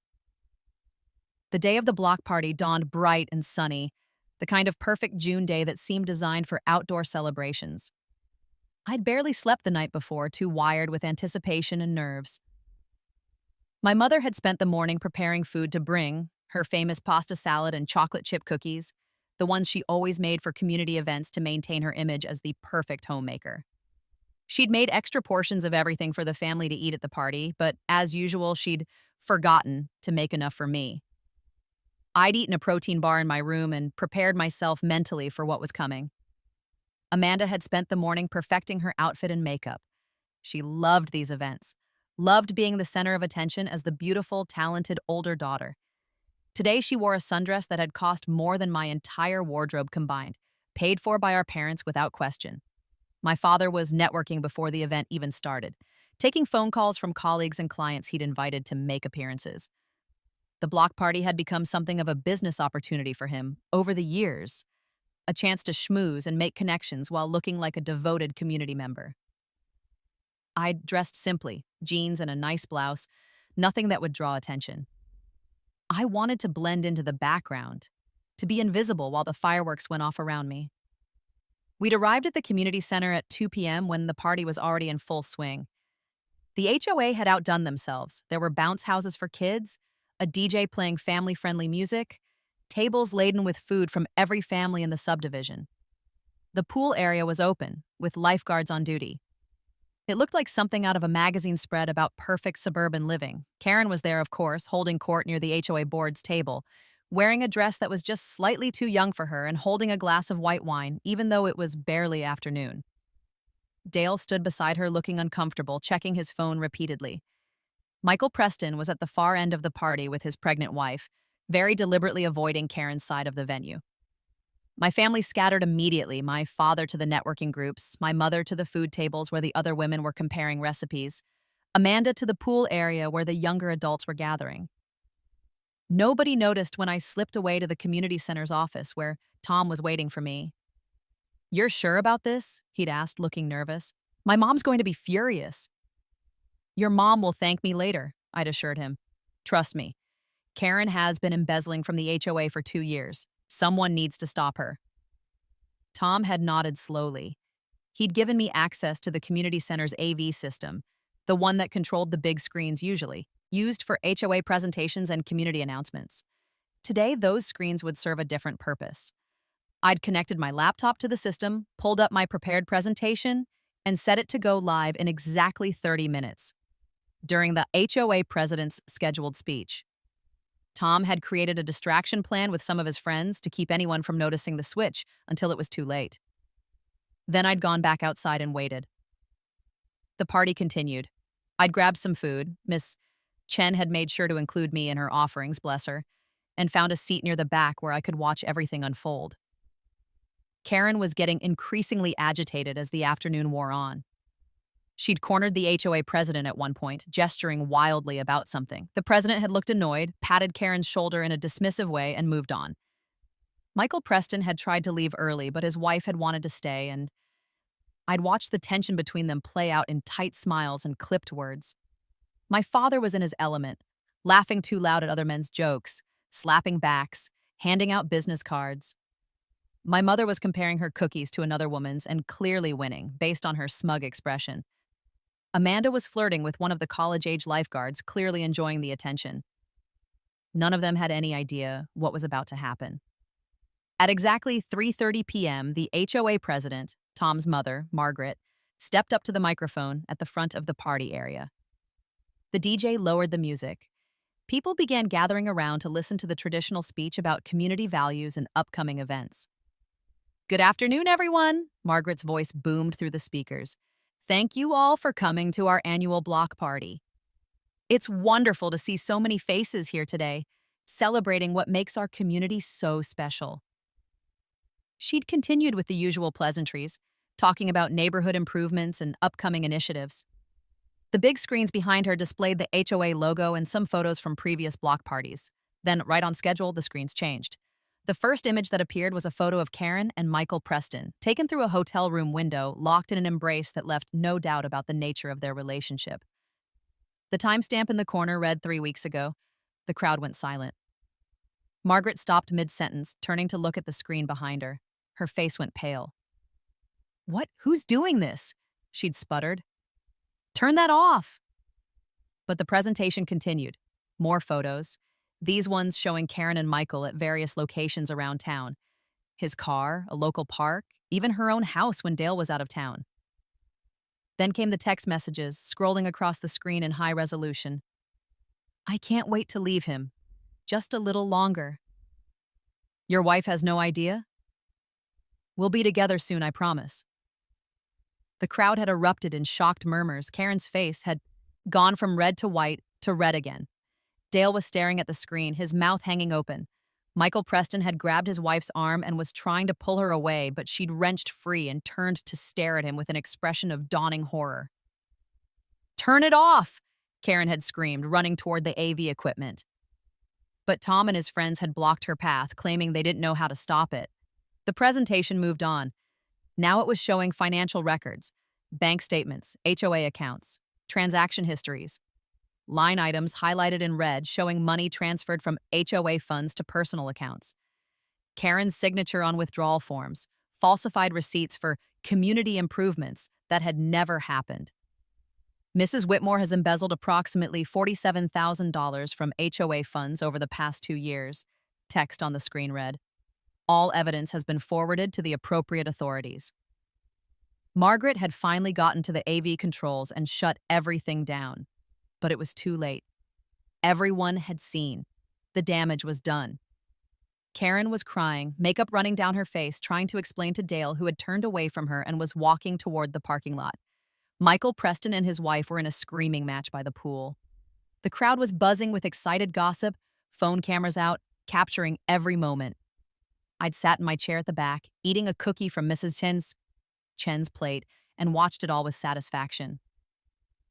The day of the block party dawned bright and sunny, the kind of perfect June day that seemed designed for outdoor celebrations. I'd barely slept the night before, too wired with anticipation and nerves. My mother had spent the morning preparing food to bring, her famous pasta salad and chocolate chip cookies, the ones she always made for community events to maintain her image as the perfect homemaker. She'd made extra portions of everything for the family to eat at the party, but as usual, she'd forgotten to make enough for me. I'd eaten a protein bar in my room and prepared myself mentally for what was coming. Amanda had spent the morning perfecting her outfit and makeup. She loved these events, loved being the center of attention as the beautiful, talented older daughter. Today, she wore a sundress that had cost more than my entire wardrobe combined, paid for by our parents without question. My father was networking before the event even started, taking phone calls from colleagues and clients he'd invited to make appearances. The block party had become something of a business opportunity for him over the years, a chance to schmooze and make connections while looking like a devoted community member. I'd dressed simply, jeans and a nice blouse, nothing that would draw attention. I wanted to blend into the background, to be invisible while the fireworks went off around me. We'd arrived at the community center at 2 p.m. when the party was already in full swing. The HOA had outdone themselves. There were bounce houses for kids, a DJ playing family-friendly music, tables laden with food from every family in the subdivision. The pool area was open, with lifeguards on duty. It looked like something out of a magazine spread about perfect suburban living. Karen was there, of course, holding court near the HOA board's table, wearing a dress that was just slightly too young for her and holding a glass of white wine, even though it was barely afternoon. Dale stood beside her looking uncomfortable, checking his phone repeatedly. Michael Preston was at the far end of the party with his pregnant wife, very deliberately avoiding Karen's side of the venue. My family scattered immediately, my father to the networking groups, my mother to the food tables where the other women were comparing recipes, Amanda to the pool area where the younger adults were gathering. Nobody noticed when I slipped away to the community center's office where Tom was waiting for me. "You're sure about this?" he'd asked, looking nervous. "My mom's going to be furious." "Your mom will thank me later," I'd assured him. "Trust me, Karen has been embezzling from the HOA for 2 years. Someone needs to stop her." Tom had nodded slowly. He'd given me access to the community center's AV system, the one that controlled the big screens usually, used for HOA presentations and community announcements. Today, those screens would serve a different purpose. I'd connected my laptop to the system, pulled up my prepared presentation, and set it to go live in exactly 30 minutes, during the HOA president's scheduled speech. Tom had created a distraction plan with some of his friends to keep anyone from noticing the switch until it was too late. Then I'd gone back outside and waited. The party continued. I'd grabbed some food. Miss Chen had made sure to include me in her offerings, bless her, and found a seat near the back where I could watch everything unfold. Karen was getting increasingly agitated as the afternoon wore on. She'd cornered the HOA president at one point, gesturing wildly about something. The president had looked annoyed, patted Karen's shoulder in a dismissive way, and moved on. Michael Preston had tried to leave early, but his wife had wanted to stay, and I'd watched the tension between them play out in tight smiles and clipped words. My father was in his element, laughing too loud at other men's jokes, slapping backs, handing out business cards. My mother was comparing her cookies to another woman's and clearly winning, based on her smug expression. Amanda was flirting with one of the college-age lifeguards, clearly enjoying the attention. None of them had any idea what was about to happen. At exactly 3:30 p.m., the HOA president, Tom's mother, Margaret, stepped up to the microphone at the front of the party area. The DJ lowered the music. People began gathering around to listen to the traditional speech about community values and upcoming events. "Good afternoon, everyone," Margaret's voice boomed through the speakers. "Thank you all for coming to our annual block party. It's wonderful to see so many faces here today, celebrating what makes our community so special." She'd continued with the usual pleasantries, talking about neighborhood improvements and upcoming initiatives. The big screens behind her displayed the HOA logo and some photos from previous block parties. Then, right on schedule, the screens changed. The first image that appeared was a photo of Karen and Michael Preston, taken through a hotel room window, locked in an embrace that left no doubt about the nature of their relationship. The timestamp in the corner read 3 weeks ago. The crowd went silent. Margaret stopped mid-sentence, turning to look at the screen behind her. Her face went pale. "What? Who's doing this?" she'd sputtered. "Turn that off!" But the presentation continued. More photos. These ones showing Karen and Michael at various locations around town. His car, a local park, even her own house when Dale was out of town. Then came the text messages, scrolling across the screen in high resolution. "I can't wait to leave him. Just a little longer. Your wife has no idea? We'll be together soon, I promise." The crowd had erupted in shocked murmurs. Karen's face had gone from red to white to red again. Dale was staring at the screen, his mouth hanging open. Michael Preston had grabbed his wife's arm and was trying to pull her away, but she'd wrenched free and turned to stare at him with an expression of dawning horror. "Turn it off!" Karen had screamed, running toward the AV equipment. But Tom and his friends had blocked her path, claiming they didn't know how to stop it. The presentation moved on. Now it was showing financial records, bank statements, HOA accounts, transaction histories, line items highlighted in red showing money transferred from HOA funds to personal accounts, Karen's signature on withdrawal forms, falsified receipts for community improvements that had never happened. Mrs. Whitmore has embezzled approximately $47,000 from HOA funds over the past 2 years, text on the screen read. All evidence has been forwarded to the appropriate authorities. Margaret had finally gotten to the AV controls and shut everything down. But it was too late. Everyone had seen. The damage was done. Karen was crying, makeup running down her face, trying to explain to Dale, who had turned away from her and was walking toward the parking lot. Michael Preston and his wife were in a screaming match by the pool. The crowd was buzzing with excited gossip, phone cameras out, capturing every moment. I'd sat in my chair at the back, eating a cookie from Mrs. Chen's plate, and watched it all with satisfaction.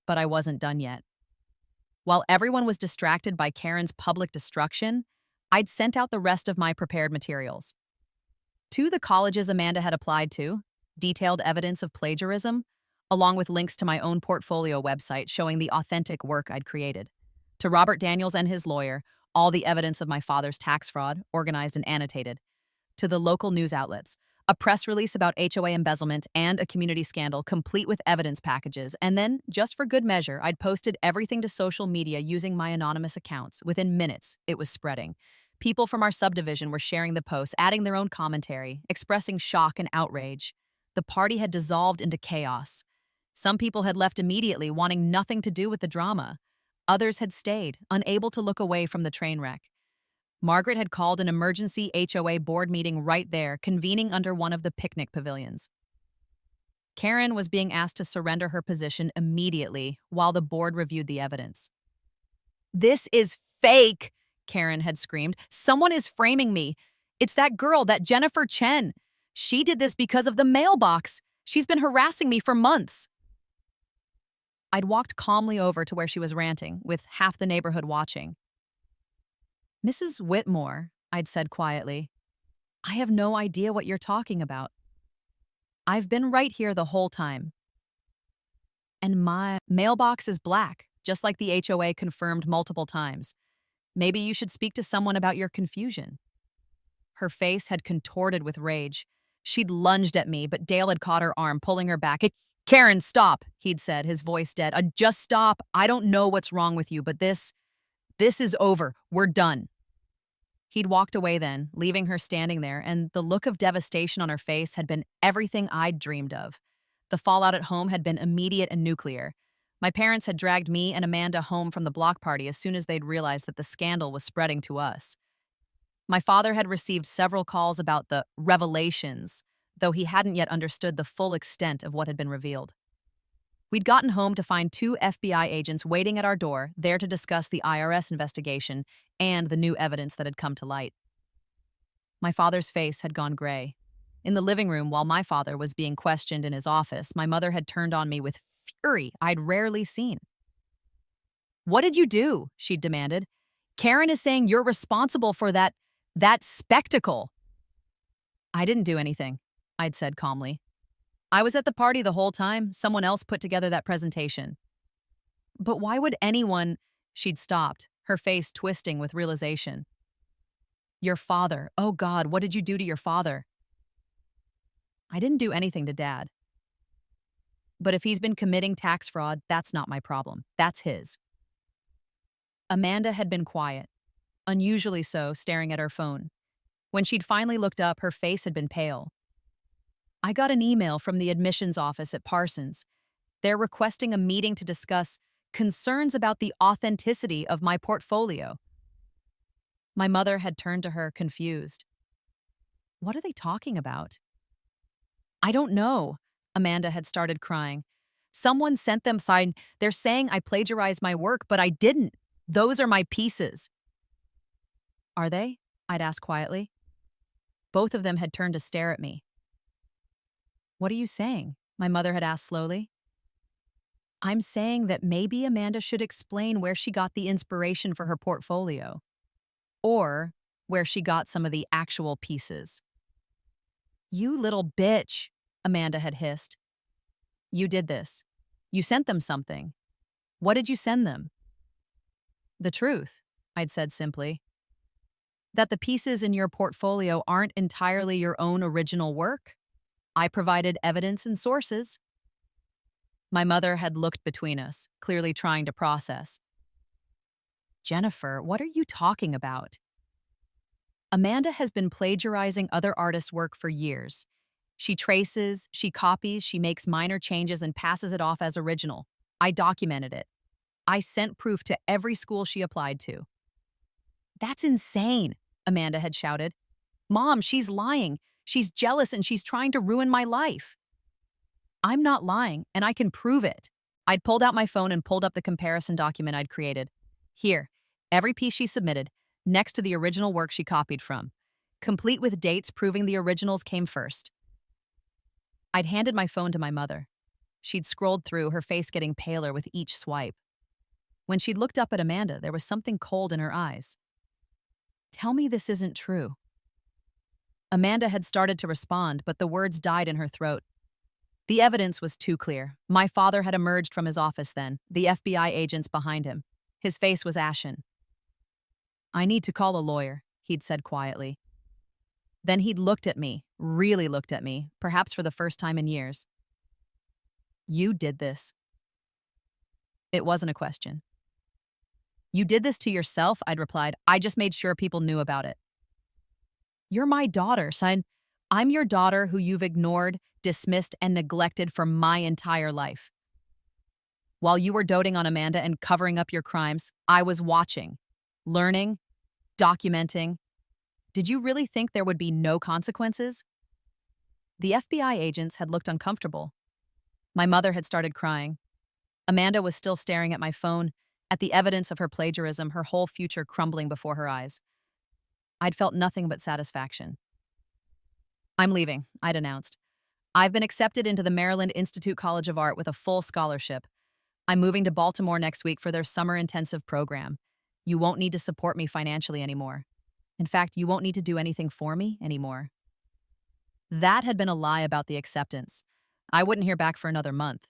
But I wasn't done yet. While everyone was distracted by Karen's public destruction, I'd sent out the rest of my prepared materials. To the colleges Amanda had applied to, detailed evidence of plagiarism, along with links to my own portfolio website showing the authentic work I'd created. To Robert Daniels and his lawyer, all the evidence of my father's tax fraud, organized and annotated. To the local news outlets, a press release about HOA embezzlement and a community scandal complete with evidence packages, and then, just for good measure, I'd posted everything to social media using my anonymous accounts. Within minutes, it was spreading. People from our subdivision were sharing the posts, adding their own commentary, expressing shock and outrage. The party had dissolved into chaos. Some people had left immediately, wanting nothing to do with the drama. Others had stayed, unable to look away from the train wreck. Margaret had called an emergency HOA board meeting right there, convening under one of the picnic pavilions. Karen was being asked to surrender her position immediately while the board reviewed the evidence. "This is fake," Karen had screamed. "Someone is framing me. It's that girl, that Jennifer Chen. She did this because of the mailbox. She's been harassing me for months." I'd walked calmly over to where she was ranting, with half the neighborhood watching. "Mrs. Whitmore," I'd said quietly, "I have no idea what you're talking about. I've been right here the whole time. And my mailbox is black, just like the HOA confirmed multiple times. Maybe you should speak to someone about your confusion." Her face had contorted with rage. She'd lunged at me, but Dale had caught her arm, pulling her back. "Karen, stop," he'd said, his voice dead. "Just stop. I don't know what's wrong with you, but this is over. We're done." He'd walked away then, leaving her standing there, and the look of devastation on her face had been everything I'd dreamed of. The fallout at home had been immediate and nuclear. My parents had dragged me and Amanda home from the block party as soon as they'd realized that the scandal was spreading to us. My father had received several calls about the revelations, though he hadn't yet understood the full extent of what had been revealed. We'd gotten home to find 2 FBI agents waiting at our door, there to discuss the IRS investigation and the new evidence that had come to light. My father's face had gone gray. In the living room, while my father was being questioned in his office, my mother had turned on me with fury I'd rarely seen. "What did you do?" she'd demanded. "Karen is saying you're responsible for that spectacle." "I didn't do anything," I'd said calmly. "I was at the party the whole time. Someone else put together that presentation." "But why would anyone—" She'd stopped, her face twisting with realization. "Your father. Oh God, what did you do to your father?" "I didn't do anything to Dad. But if he's been committing tax fraud, that's not my problem. That's his." Amanda had been quiet, unusually so, staring at her phone. When she'd finally looked up, her face had been pale. "I got an email from the admissions office at Parsons. They're requesting a meeting to discuss concerns about the authenticity of my portfolio." My mother had turned to her, confused. "What are they talking about?" "I don't know." Amanda had started crying. "Someone sent them sign. They're saying I plagiarized my work, but I didn't. Those are my pieces." "Are they?" I'd asked quietly. Both of them had turned to stare at me. "What are you saying?" my mother had asked slowly. "I'm saying that maybe Amanda should explain where she got the inspiration for her portfolio. Or where she got some of the actual pieces." "You little bitch," Amanda had hissed. "You did this. You sent them something. What did you send them?" "The truth," I'd said simply. "That the pieces in your portfolio aren't entirely your own original work. I provided evidence and sources." My mother had looked between us, clearly trying to process. "Jennifer, what are you talking about?" "Amanda has been plagiarizing other artists' work for years. She traces, she copies, she makes minor changes and passes it off as original. I documented it. I sent proof to every school she applied to." "That's insane," Amanda had shouted. Mom, she's lying. She's jealous and she's trying to ruin my life. I'm not lying, and I can prove it. I'd pulled out my phone and pulled up the comparison document I'd created. Here, every piece she submitted, next to the original work she copied from, complete with dates proving the originals came first. I'd handed my phone to my mother. She'd scrolled through, her face getting paler with each swipe. When she'd looked up at Amanda, there was something cold in her eyes. Tell me this isn't true. Amanda had started to respond, but the words died in her throat. The evidence was too clear. My father had emerged from his office then, the FBI agents behind him. His face was ashen. I need to call a lawyer, he'd said quietly. Then he'd looked at me, really looked at me, perhaps for the first time in years. You did this. It wasn't a question. You did this to yourself, I'd replied. I just made sure people knew about it. You're my daughter, son. I'm your daughter who you've ignored, dismissed, and neglected for my entire life. While you were doting on Amanda and covering up your crimes, I was watching, learning, documenting. Did you really think there would be no consequences? The FBI agents had looked uncomfortable. My mother had started crying. Amanda was still staring at my phone, at the evidence of her plagiarism, her whole future crumbling before her eyes. I'd felt nothing but satisfaction. I'm leaving, I'd announced. I've been accepted into the Maryland Institute College of Art with a full scholarship. I'm moving to Baltimore next week for their summer intensive program. You won't need to support me financially anymore. In fact, you won't need to do anything for me anymore. That had been a lie about the acceptance. I wouldn't hear back for another month.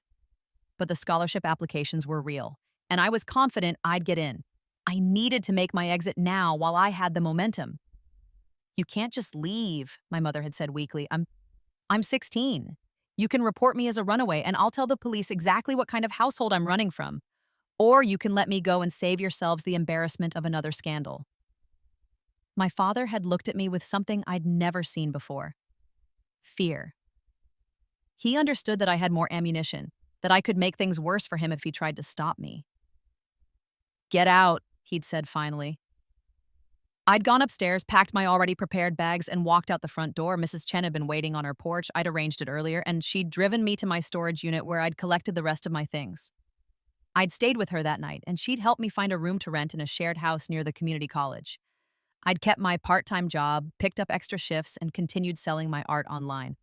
But the scholarship applications were real, and I was confident I'd get in. I needed to make my exit now while I had the momentum. You can't just leave, my mother had said weakly. I'm 16. You can report me as a runaway, and I'll tell the police exactly what kind of household I'm running from. Or you can let me go and save yourselves the embarrassment of another scandal. My father had looked at me with something I'd never seen before. Fear. He understood that I had more ammunition, that I could make things worse for him if he tried to stop me. Get out, he'd said finally. I'd gone upstairs, packed my already prepared bags, and walked out the front door. Mrs. Chen had been waiting on her porch. I'd arranged it earlier, and she'd driven me to my storage unit where I'd collected the rest of my things. I'd stayed with her that night, and she'd helped me find a room to rent in a shared house near the community college. I'd kept my part-time job, picked up extra shifts, and continued selling my art online.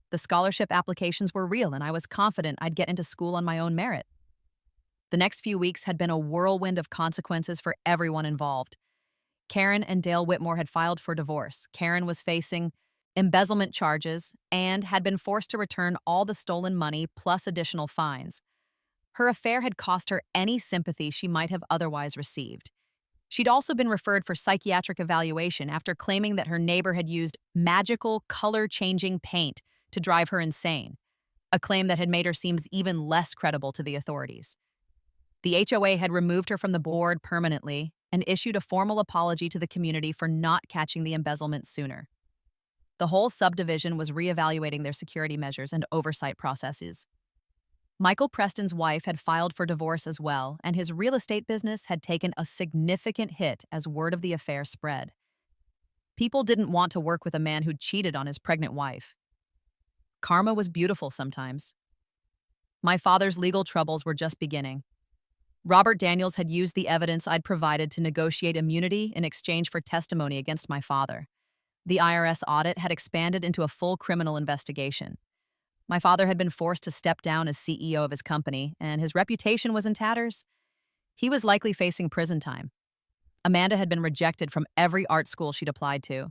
The scholarship applications were real, and I was confident I'd get into school on my own merit. The next few weeks had been a whirlwind of consequences for everyone involved. Karen and Dale Whitmore had filed for divorce. Karen was facing embezzlement charges and had been forced to return all the stolen money plus additional fines. Her affair had cost her any sympathy she might have otherwise received. She'd also been referred for psychiatric evaluation after claiming that her neighbor had used magical, color-changing paint to drive her insane, a claim that had made her seem even less credible to the authorities. The HOA had removed her from the board permanently and issued a formal apology to the community for not catching the embezzlement sooner. The whole subdivision was reevaluating their security measures and oversight processes. Michael Preston's wife had filed for divorce as well, and his real estate business had taken a significant hit as word of the affair spread. People didn't want to work with a man who'd cheated on his pregnant wife. Karma was beautiful sometimes. My father's legal troubles were just beginning. Robert Daniels had used the evidence I'd provided to negotiate immunity in exchange for testimony against my father. The IRS audit had expanded into a full criminal investigation. My father had been forced to step down as CEO of his company, and his reputation was in tatters. He was likely facing prison time. Amanda had been rejected from every art school she'd applied to.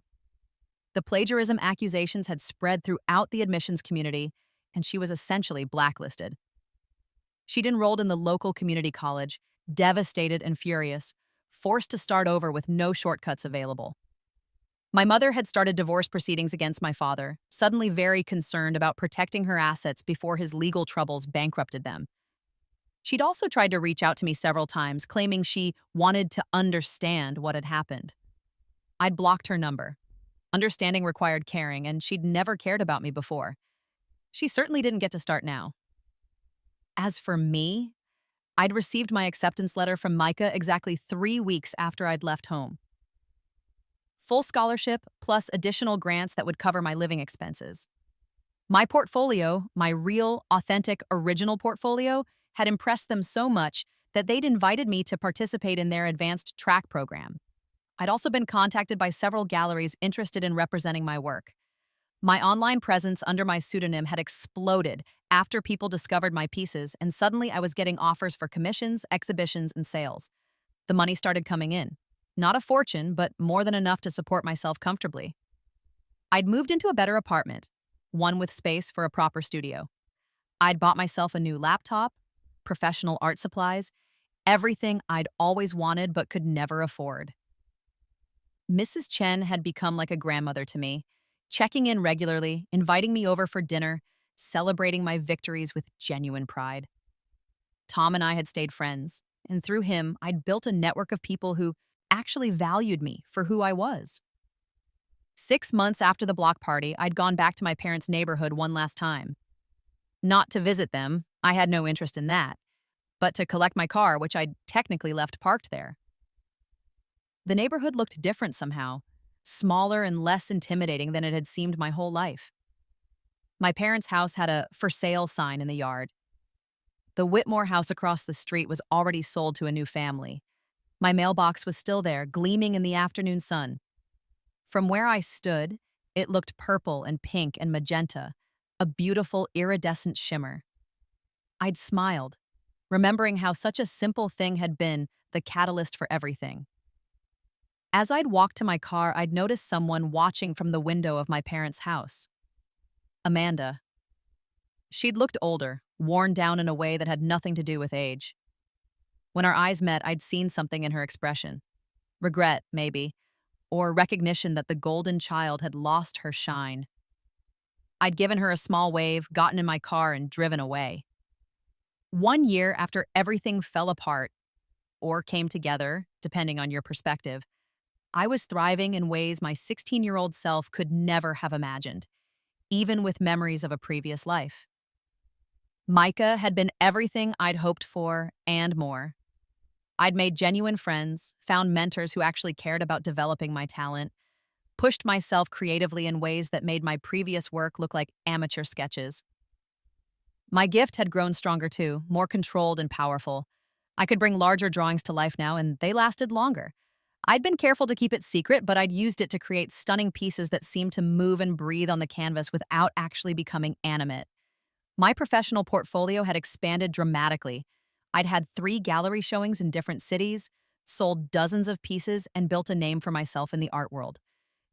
The plagiarism accusations had spread throughout the admissions community, and she was essentially blacklisted. She'd enrolled in the local community college, devastated and furious, forced to start over with no shortcuts available. My mother had started divorce proceedings against my father, suddenly very concerned about protecting her assets before his legal troubles bankrupted them. She'd also tried to reach out to me several times, claiming she wanted to understand what had happened. I'd blocked her number. Understanding required caring, and she'd never cared about me before. She certainly didn't get to start now. As for me, I'd received my acceptance letter from Micah exactly 3 weeks after I'd left home. full scholarship, plus additional grants that would cover my living expenses. My portfolio, my real, authentic, original portfolio, had impressed them so much that they'd invited me to participate in their advanced track program. I'd also been contacted by several galleries interested in representing my work. My online presence under my pseudonym had exploded after people discovered my pieces, and suddenly I was getting offers for commissions, exhibitions, and sales. The money started coming in. Not a fortune, but more than enough to support myself comfortably. I'd moved into a better apartment, one with space for a proper studio. I'd bought myself a new laptop, professional art supplies, everything I'd always wanted but could never afford. Mrs. Chen had become like a grandmother to me, checking in regularly, inviting me over for dinner, celebrating my victories with genuine pride. Tom and I had stayed friends, and through him, I'd built a network of people who actually valued me for who I was. 6 months after the block party, I'd gone back to my parents' neighborhood one last time. Not to visit them, I had no interest in that, but to collect my car, which I'd technically left parked there. The neighborhood looked different somehow, smaller and less intimidating than it had seemed my whole life. My parents' house had a "for sale" sign in the yard. The Whitmore house across the street was already sold to a new family. My mailbox was still there, gleaming in the afternoon sun. From where I stood, it looked purple and pink and magenta, a beautiful iridescent shimmer. I'd smiled, remembering how such a simple thing had been the catalyst for everything. As I'd walked to my car, I'd noticed someone watching from the window of my parents' house. Amanda. She'd looked older, worn down in a way that had nothing to do with age. When our eyes met, I'd seen something in her expression. Regret, maybe, or recognition that the golden child had lost her shine. I'd given her a small wave, gotten in my car, and driven away. 1 year after everything fell apart, or came together, depending on your perspective, I was thriving in ways my 16-year-old self could never have imagined, even with memories of a previous life. Micah had been everything I'd hoped for and more. I'd made genuine friends, found mentors who actually cared about developing my talent, pushed myself creatively in ways that made my previous work look like amateur sketches. My gift had grown stronger too, more controlled and powerful. I could bring larger drawings to life now, and they lasted longer. I'd been careful to keep it secret, but I'd used it to create stunning pieces that seemed to move and breathe on the canvas without actually becoming animate. My professional portfolio had expanded dramatically. I'd had 3 gallery showings in different cities, sold dozens of pieces, and built a name for myself in the art world.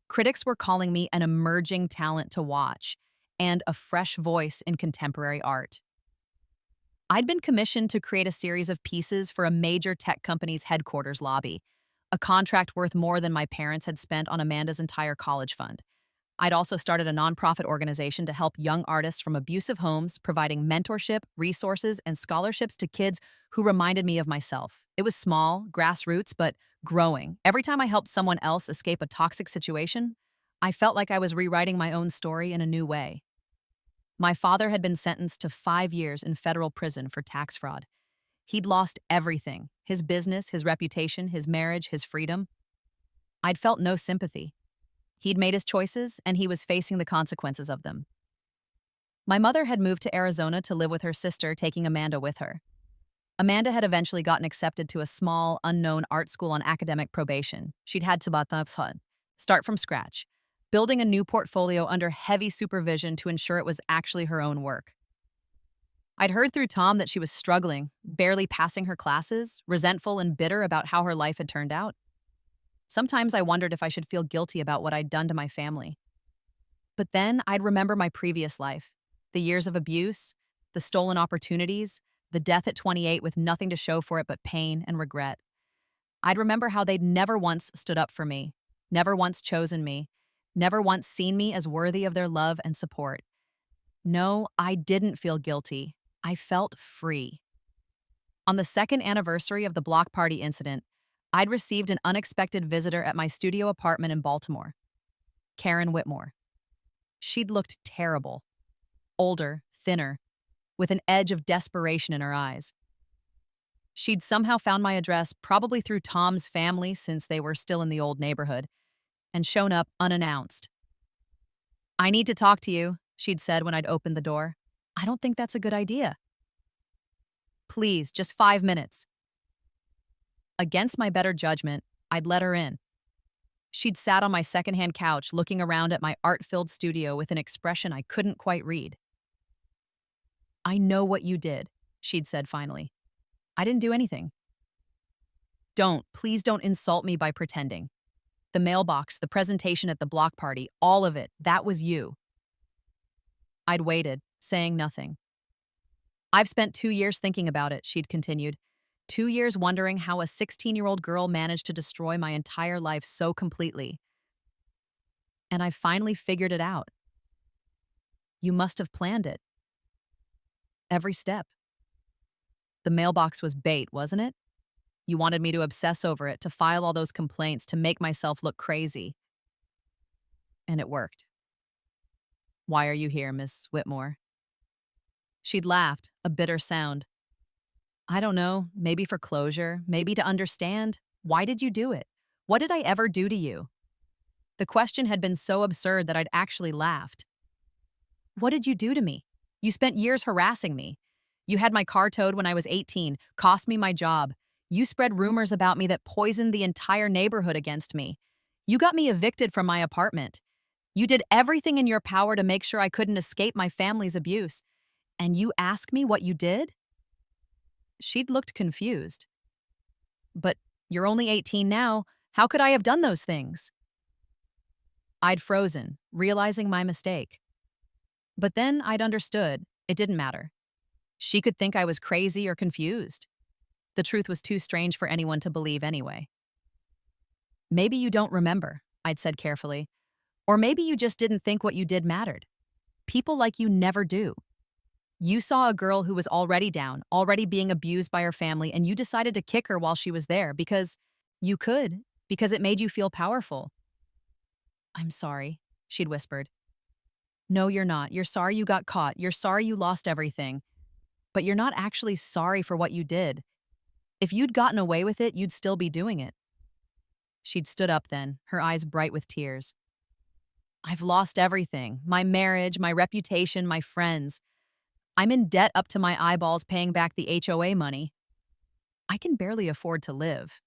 Critics were calling me an emerging talent to watch and a fresh voice in contemporary art. I'd been commissioned to create a series of pieces for a major tech company's headquarters lobby, a contract worth more than my parents had spent on Amanda's entire college fund. I'd also started a nonprofit organization to help young artists from abusive homes, providing mentorship, resources, and scholarships to kids who reminded me of myself. It was small, grassroots, but growing. Every time I helped someone else escape a toxic situation, I felt like I was rewriting my own story in a new way. My father had been sentenced to 5 years in federal prison for tax fraud. He'd lost everything: his business, his reputation, his marriage, his freedom. I'd felt no sympathy. He'd made his choices, and he was facing the consequences of them. My mother had moved to Arizona to live with her sister, taking Amanda with her. Amanda had eventually gotten accepted to a small, unknown art school on academic probation. She'd had to start from scratch, building a new portfolio under heavy supervision to ensure it was actually her own work. I'd heard through Tom that she was struggling, barely passing her classes, resentful and bitter about how her life had turned out. Sometimes I wondered if I should feel guilty about what I'd done to my family. But then I'd remember my previous life, the years of abuse, the stolen opportunities, the death at 28 with nothing to show for it but pain and regret. I'd remember how they'd never once stood up for me, never once chosen me, never once seen me as worthy of their love and support. No, I didn't feel guilty. I felt free. On the 2nd anniversary of the block party incident, I'd received an unexpected visitor at my studio apartment in Baltimore, Karen Whitmore. She'd looked terrible, older, thinner, with an edge of desperation in her eyes. She'd somehow found my address, probably through Tom's family since they were still in the old neighborhood. and shown up unannounced. "I need to talk to you," she'd said when I'd opened the door. "I don't think that's a good idea." "Please, just 5 minutes." Against my better judgment, I'd let her in. She'd sat on my secondhand couch looking around at my art-filled studio with an expression I couldn't quite read. "I know what you did," she'd said finally. "I didn't do anything." Please don't insult me by pretending. The mailbox, the presentation at the block party, all of it, that was you." I'd waited, saying nothing. "I've spent 2 years thinking about it," she'd continued. 2 years wondering how a 16-year-old girl managed to destroy my entire life so completely. And I finally figured it out. You must have planned it. Every step. The mailbox was bait, wasn't it? You wanted me to obsess over it, to file all those complaints, to make myself look crazy. And it worked. Why are you here, Miss Whitmore? She'd laughed, a bitter sound. I don't know, maybe for closure, maybe to understand. Why did you do it? What did I ever do to you? The question had been so absurd that I'd actually laughed. What did you do to me? You spent years harassing me. You had my car towed when I was 18, cost me my job. You spread rumors about me that poisoned the entire neighborhood against me. You got me evicted from my apartment. You did everything in your power to make sure I couldn't escape my family's abuse. And you ask me what you did? She'd looked confused. But you're only 18 now. How could I have done those things? I'd frozen, realizing my mistake. But then I'd understood. It didn't matter. She could think I was crazy or confused. The truth was too strange for anyone to believe anyway. Maybe you don't remember, I'd said carefully. Or maybe you just didn't think what you did mattered. People like you never do. You saw a girl who was already down, already being abused by her family, and you decided to kick her while she was there because you could, because it made you feel powerful. I'm sorry, she'd whispered. No, you're not. You're sorry you got caught. You're sorry you lost everything. But you're not actually sorry for what you did. If you'd gotten away with it, you'd still be doing it. She'd stood up then, her eyes bright with tears. I've lost everything. My marriage, my reputation, my friends. I'm in debt up to my eyeballs paying back the HOA money. I can barely afford to live.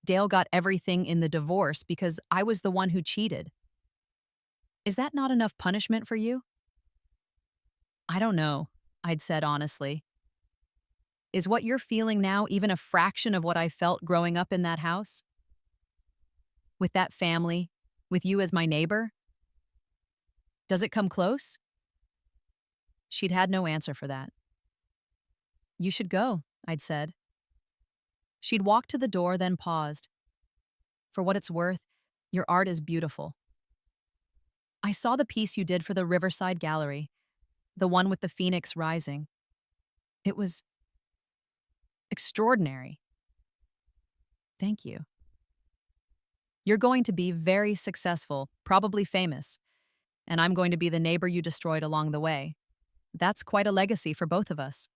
Dale got everything in the divorce because I was the one who cheated. Is that not enough punishment for you? I don't know, I'd said honestly. Is what you're feeling now even a fraction of what I felt growing up in that house? With that family, with you as my neighbor? Does it come close? She'd had no answer for that. You should go, I'd said. She'd walked to the door, then paused. For what it's worth, your art is beautiful. I saw the piece you did for the Riverside Gallery, the one with the phoenix rising. It was extraordinary. Thank you. You're going to be very successful, probably famous, and I'm going to be the neighbor you destroyed along the way. That's quite a legacy for both of us.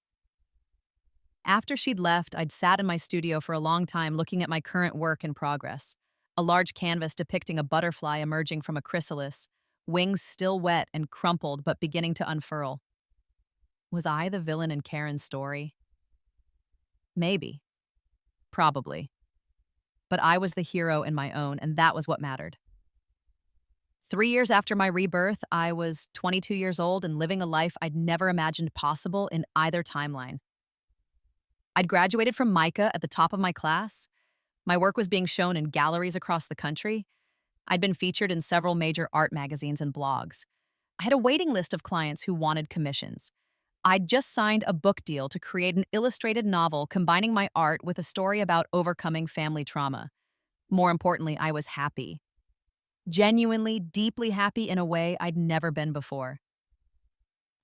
After she'd left, I'd sat in my studio for a long time looking at my current work in progress. A large canvas depicting a butterfly emerging from a chrysalis, wings still wet and crumpled but beginning to unfurl. Was I the villain in Karen's story? Maybe. Probably. But I was the hero in my own, and that was what mattered. 3 years after my rebirth, I was 22 years old and living a life I'd never imagined possible in either timeline. I'd graduated from MICA at the top of my class. My work was being shown in galleries across the country. I'd been featured in several major art magazines and blogs. I had a waiting list of clients who wanted commissions. I'd just signed a book deal to create an illustrated novel combining my art with a story about overcoming family trauma. More importantly, I was happy. Genuinely, deeply happy in a way I'd never been before.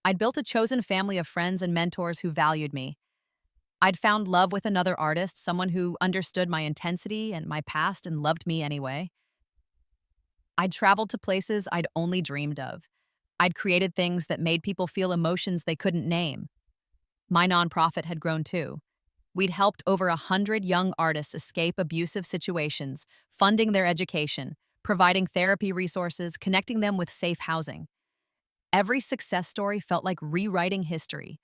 I'd built a chosen family of friends and mentors who valued me. I'd found love with another artist, someone who understood my intensity and my past and loved me anyway. I'd traveled to places I'd only dreamed of. I'd created things that made people feel emotions they couldn't name. My nonprofit had grown too. We'd helped over 100 young artists escape abusive situations, funding their education, providing therapy resources, connecting them with safe housing. Every success story felt like rewriting history,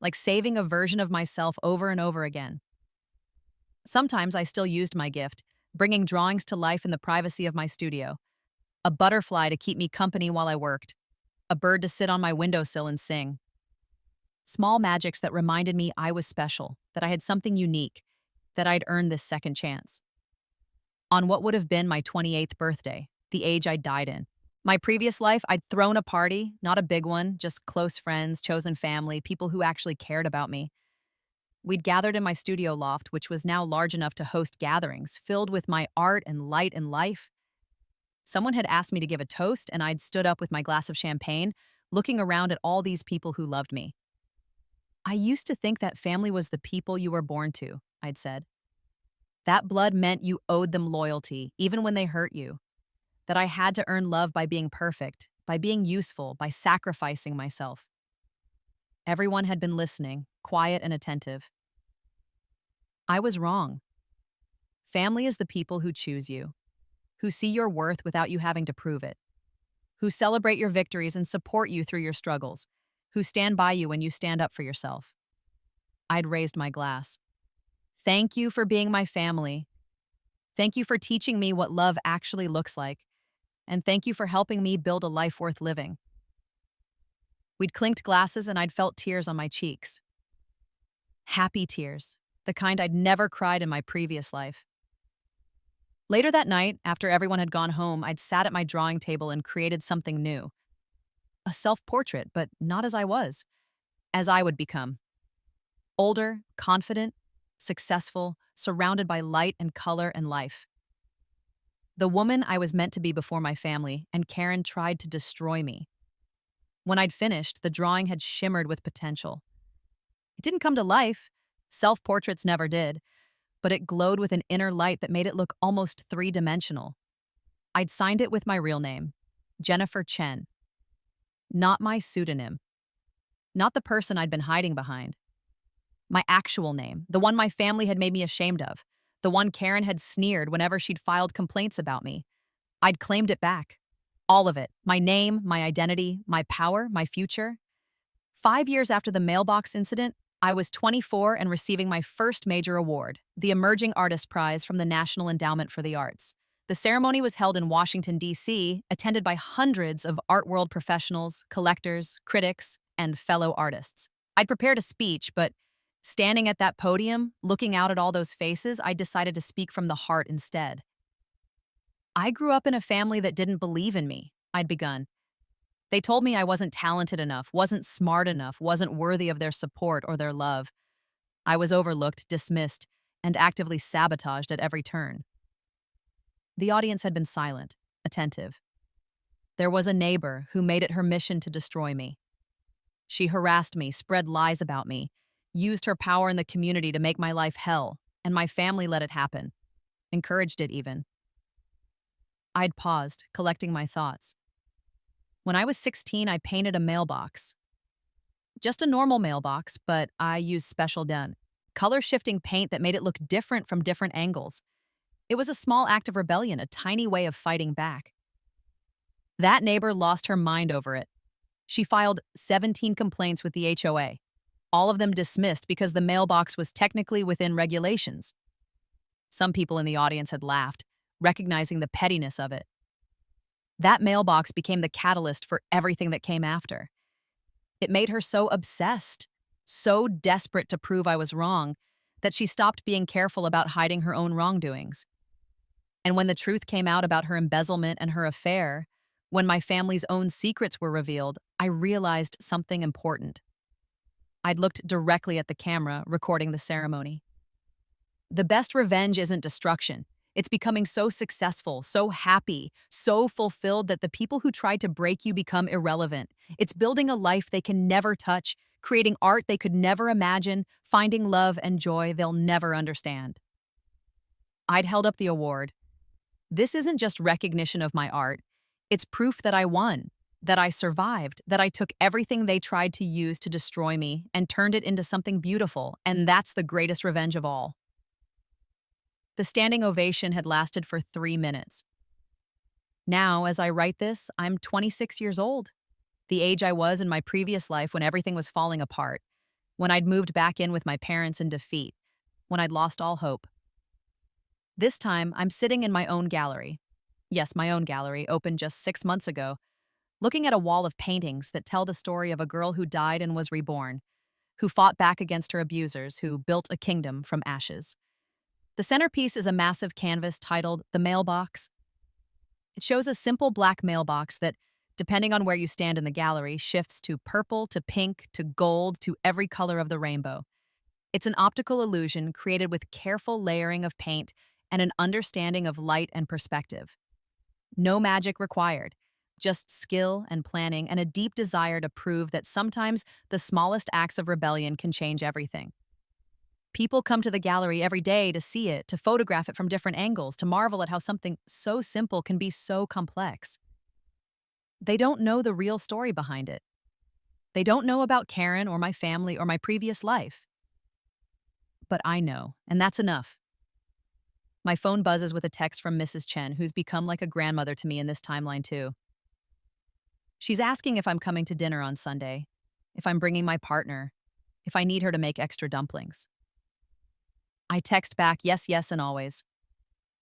like saving a version of myself over and over again. Sometimes I still used my gift, bringing drawings to life in the privacy of my studio. A butterfly to keep me company while I worked, a bird to sit on my windowsill and sing. Small magics that reminded me I was special, that I had something unique, that I'd earned this second chance. On what would have been my 28th birthday, the age I died in. My previous life, I'd thrown a party, not a big one, just close friends, chosen family, people who actually cared about me. We'd gathered in my studio loft, which was now large enough to host gatherings, filled with my art and light and life. Someone had asked me to give a toast, and I'd stood up with my glass of champagne, looking around at all these people who loved me. I used to think that family was the people you were born to, I'd said. That blood meant you owed them loyalty, even when they hurt you. That I had to earn love by being perfect, by being useful, by sacrificing myself. Everyone had been listening, quiet and attentive. I was wrong. Family is the people who choose you, who see your worth without you having to prove it, who celebrate your victories and support you through your struggles, who stand by you when you stand up for yourself. I'd raised my glass. Thank you for being my family. Thank you for teaching me what love actually looks like. And thank you for helping me build a life worth living. We'd clinked glasses and I'd felt tears on my cheeks. Happy tears, the kind I'd never cried in my previous life. Later that night, after everyone had gone home, I'd sat at my drawing table and created something new. A self-portrait, but not as I was, as I would become. Older, confident, successful, surrounded by light and color and life. The woman I was meant to be before my family, and Karen tried to destroy me. When I'd finished, the drawing had shimmered with potential. It didn't come to life, self-portraits never did, but it glowed with an inner light that made it look almost three-dimensional. I'd signed it with my real name, Jennifer Chen. Not my pseudonym. Not the person I'd been hiding behind. My actual name, the one my family had made me ashamed of, the one Karen had sneered whenever she'd filed complaints about me. I'd claimed it back. All of it. My name, my identity, my power, my future. 5 years after the mailbox incident, I was 24 and receiving my first major award, the Emerging Artist Prize from the National Endowment for the Arts. The ceremony was held in Washington, D.C., attended by hundreds of art world professionals, collectors, critics, and fellow artists. I'd prepared a speech, but standing at that podium, looking out at all those faces, I decided to speak from the heart instead. I grew up in a family that didn't believe in me, I'd begun. They told me I wasn't talented enough, wasn't smart enough, wasn't worthy of their support or their love. I was overlooked, dismissed, and actively sabotaged at every turn. The audience had been silent, attentive. There was a neighbor who made it her mission to destroy me. She harassed me, spread lies about me, used her power in the community to make my life hell, and my family let it happen, encouraged it even. I'd paused, collecting my thoughts. When I was 16, I painted a mailbox. Just a normal mailbox, but I used special dun, color-shifting paint that made it look different from different angles. It was a small act of rebellion, a tiny way of fighting back. That neighbor lost her mind over it. She filed 17 complaints with the HOA, all of them dismissed because the mailbox was technically within regulations. Some people in the audience had laughed, recognizing the pettiness of it. That mailbox became the catalyst for everything that came after. It made her so obsessed, so desperate to prove I was wrong, that she stopped being careful about hiding her own wrongdoings. And when the truth came out about her embezzlement and her affair, when my family's own secrets were revealed, I realized something important. I'd looked directly at the camera, recording the ceremony. The best revenge isn't destruction. It's becoming so successful, so happy, so fulfilled that the people who tried to break you become irrelevant. It's building a life they can never touch, creating art they could never imagine, finding love and joy they'll never understand. I'd held up the award. This isn't just recognition of my art. It's proof that I won, that I survived, that I took everything they tried to use to destroy me and turned it into something beautiful, and that's the greatest revenge of all. The standing ovation had lasted for 3 minutes. Now, as I write this, I'm 26 years old, the age I was in my previous life when everything was falling apart, when I'd moved back in with my parents in defeat, when I'd lost all hope. This time, I'm sitting in my own gallery. Yes, my own gallery, opened just 6 months ago, looking at a wall of paintings that tell the story of a girl who died and was reborn, who fought back against her abusers, who built a kingdom from ashes. The centerpiece is a massive canvas titled The Mailbox. It shows a simple black mailbox that, depending on where you stand in the gallery, shifts to purple, to pink, to gold, to every color of the rainbow. It's an optical illusion created with careful layering of paint and an understanding of light and perspective. No magic required, just skill and planning and a deep desire to prove that sometimes the smallest acts of rebellion can change everything. People come to the gallery every day to see it, to photograph it from different angles, to marvel at how something so simple can be so complex. They don't know the real story behind it. They don't know about Karen or my family or my previous life. But I know, and that's enough. My phone buzzes with a text from Mrs. Chen, who's become like a grandmother to me in this timeline too. She's asking if I'm coming to dinner on Sunday, if I'm bringing my partner, if I need her to make extra dumplings. I text back, yes, yes, and always.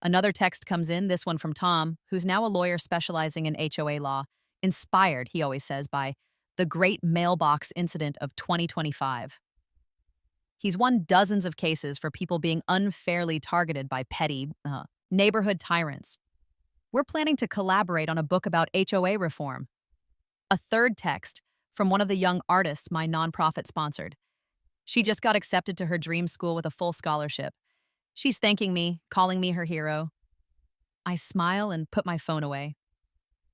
Another text comes in, this one from Tom, who's now a lawyer specializing in HOA law, inspired, he always says, by the great mailbox incident of 2025. He's won dozens of cases for people being unfairly targeted by petty, neighborhood tyrants. We're planning to collaborate on a book about HOA reform. A third text from one of the young artists my nonprofit sponsored. She just got accepted to her dream school with a full scholarship. She's thanking me, calling me her hero. I smile and put my phone away.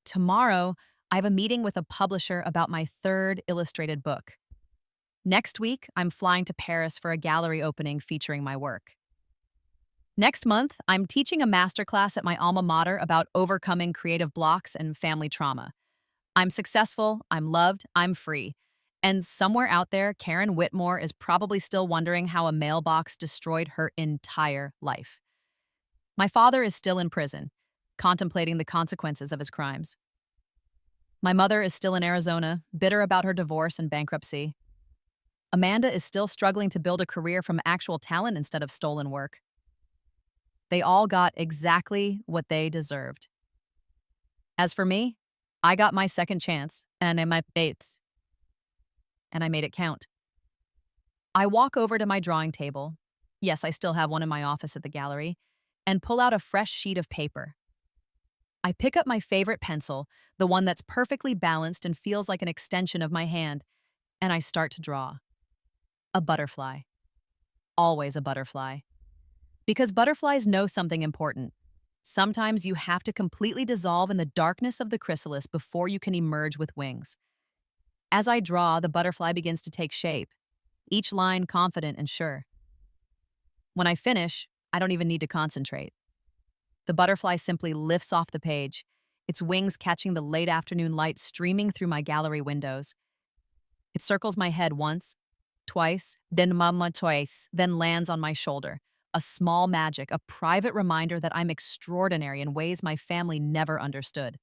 Tomorrow, I have a meeting with a publisher about my third illustrated book. Next week, I'm flying to Paris for a gallery opening featuring my work. Next month, I'm teaching a masterclass at my alma mater about overcoming creative blocks and family trauma. I'm successful, I'm loved, I'm free. And somewhere out there, Karen Whitmore is probably still wondering how a mailbox destroyed her entire life. My father is still in prison, contemplating the consequences of his crimes. My mother is still in Arizona, bitter about her divorce and bankruptcy. Amanda is still struggling to build a career from actual talent instead of stolen work. They all got exactly what they deserved. As for me, I got my second chance, and I made it count. I walk over to my drawing table. Yes, I still have one in my office at the gallery, and pull out a fresh sheet of paper. I pick up my favorite pencil, the one that's perfectly balanced and feels like an extension of my hand, and I start to draw. A butterfly. Always a butterfly. Because butterflies know something important. Sometimes you have to completely dissolve in the darkness of the chrysalis before you can emerge with wings. As I draw, the butterfly begins to take shape, each line confident and sure. When I finish, I don't even need to concentrate. The butterfly simply lifts off the page, its wings catching the late afternoon light streaming through my gallery windows. It circles my head once, twice, then twice, then lands on my shoulder. A small magic, a private reminder that I'm extraordinary in ways my family never understood.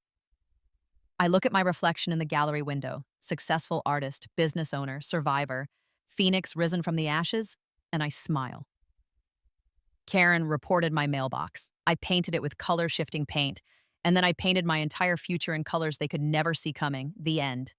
I look at my reflection in the gallery window, successful artist, business owner, survivor, phoenix risen from the ashes, and I smile. Karen reported my mailbox. I painted it with color-shifting paint, and then I painted my entire future in colors they could never see coming. The end.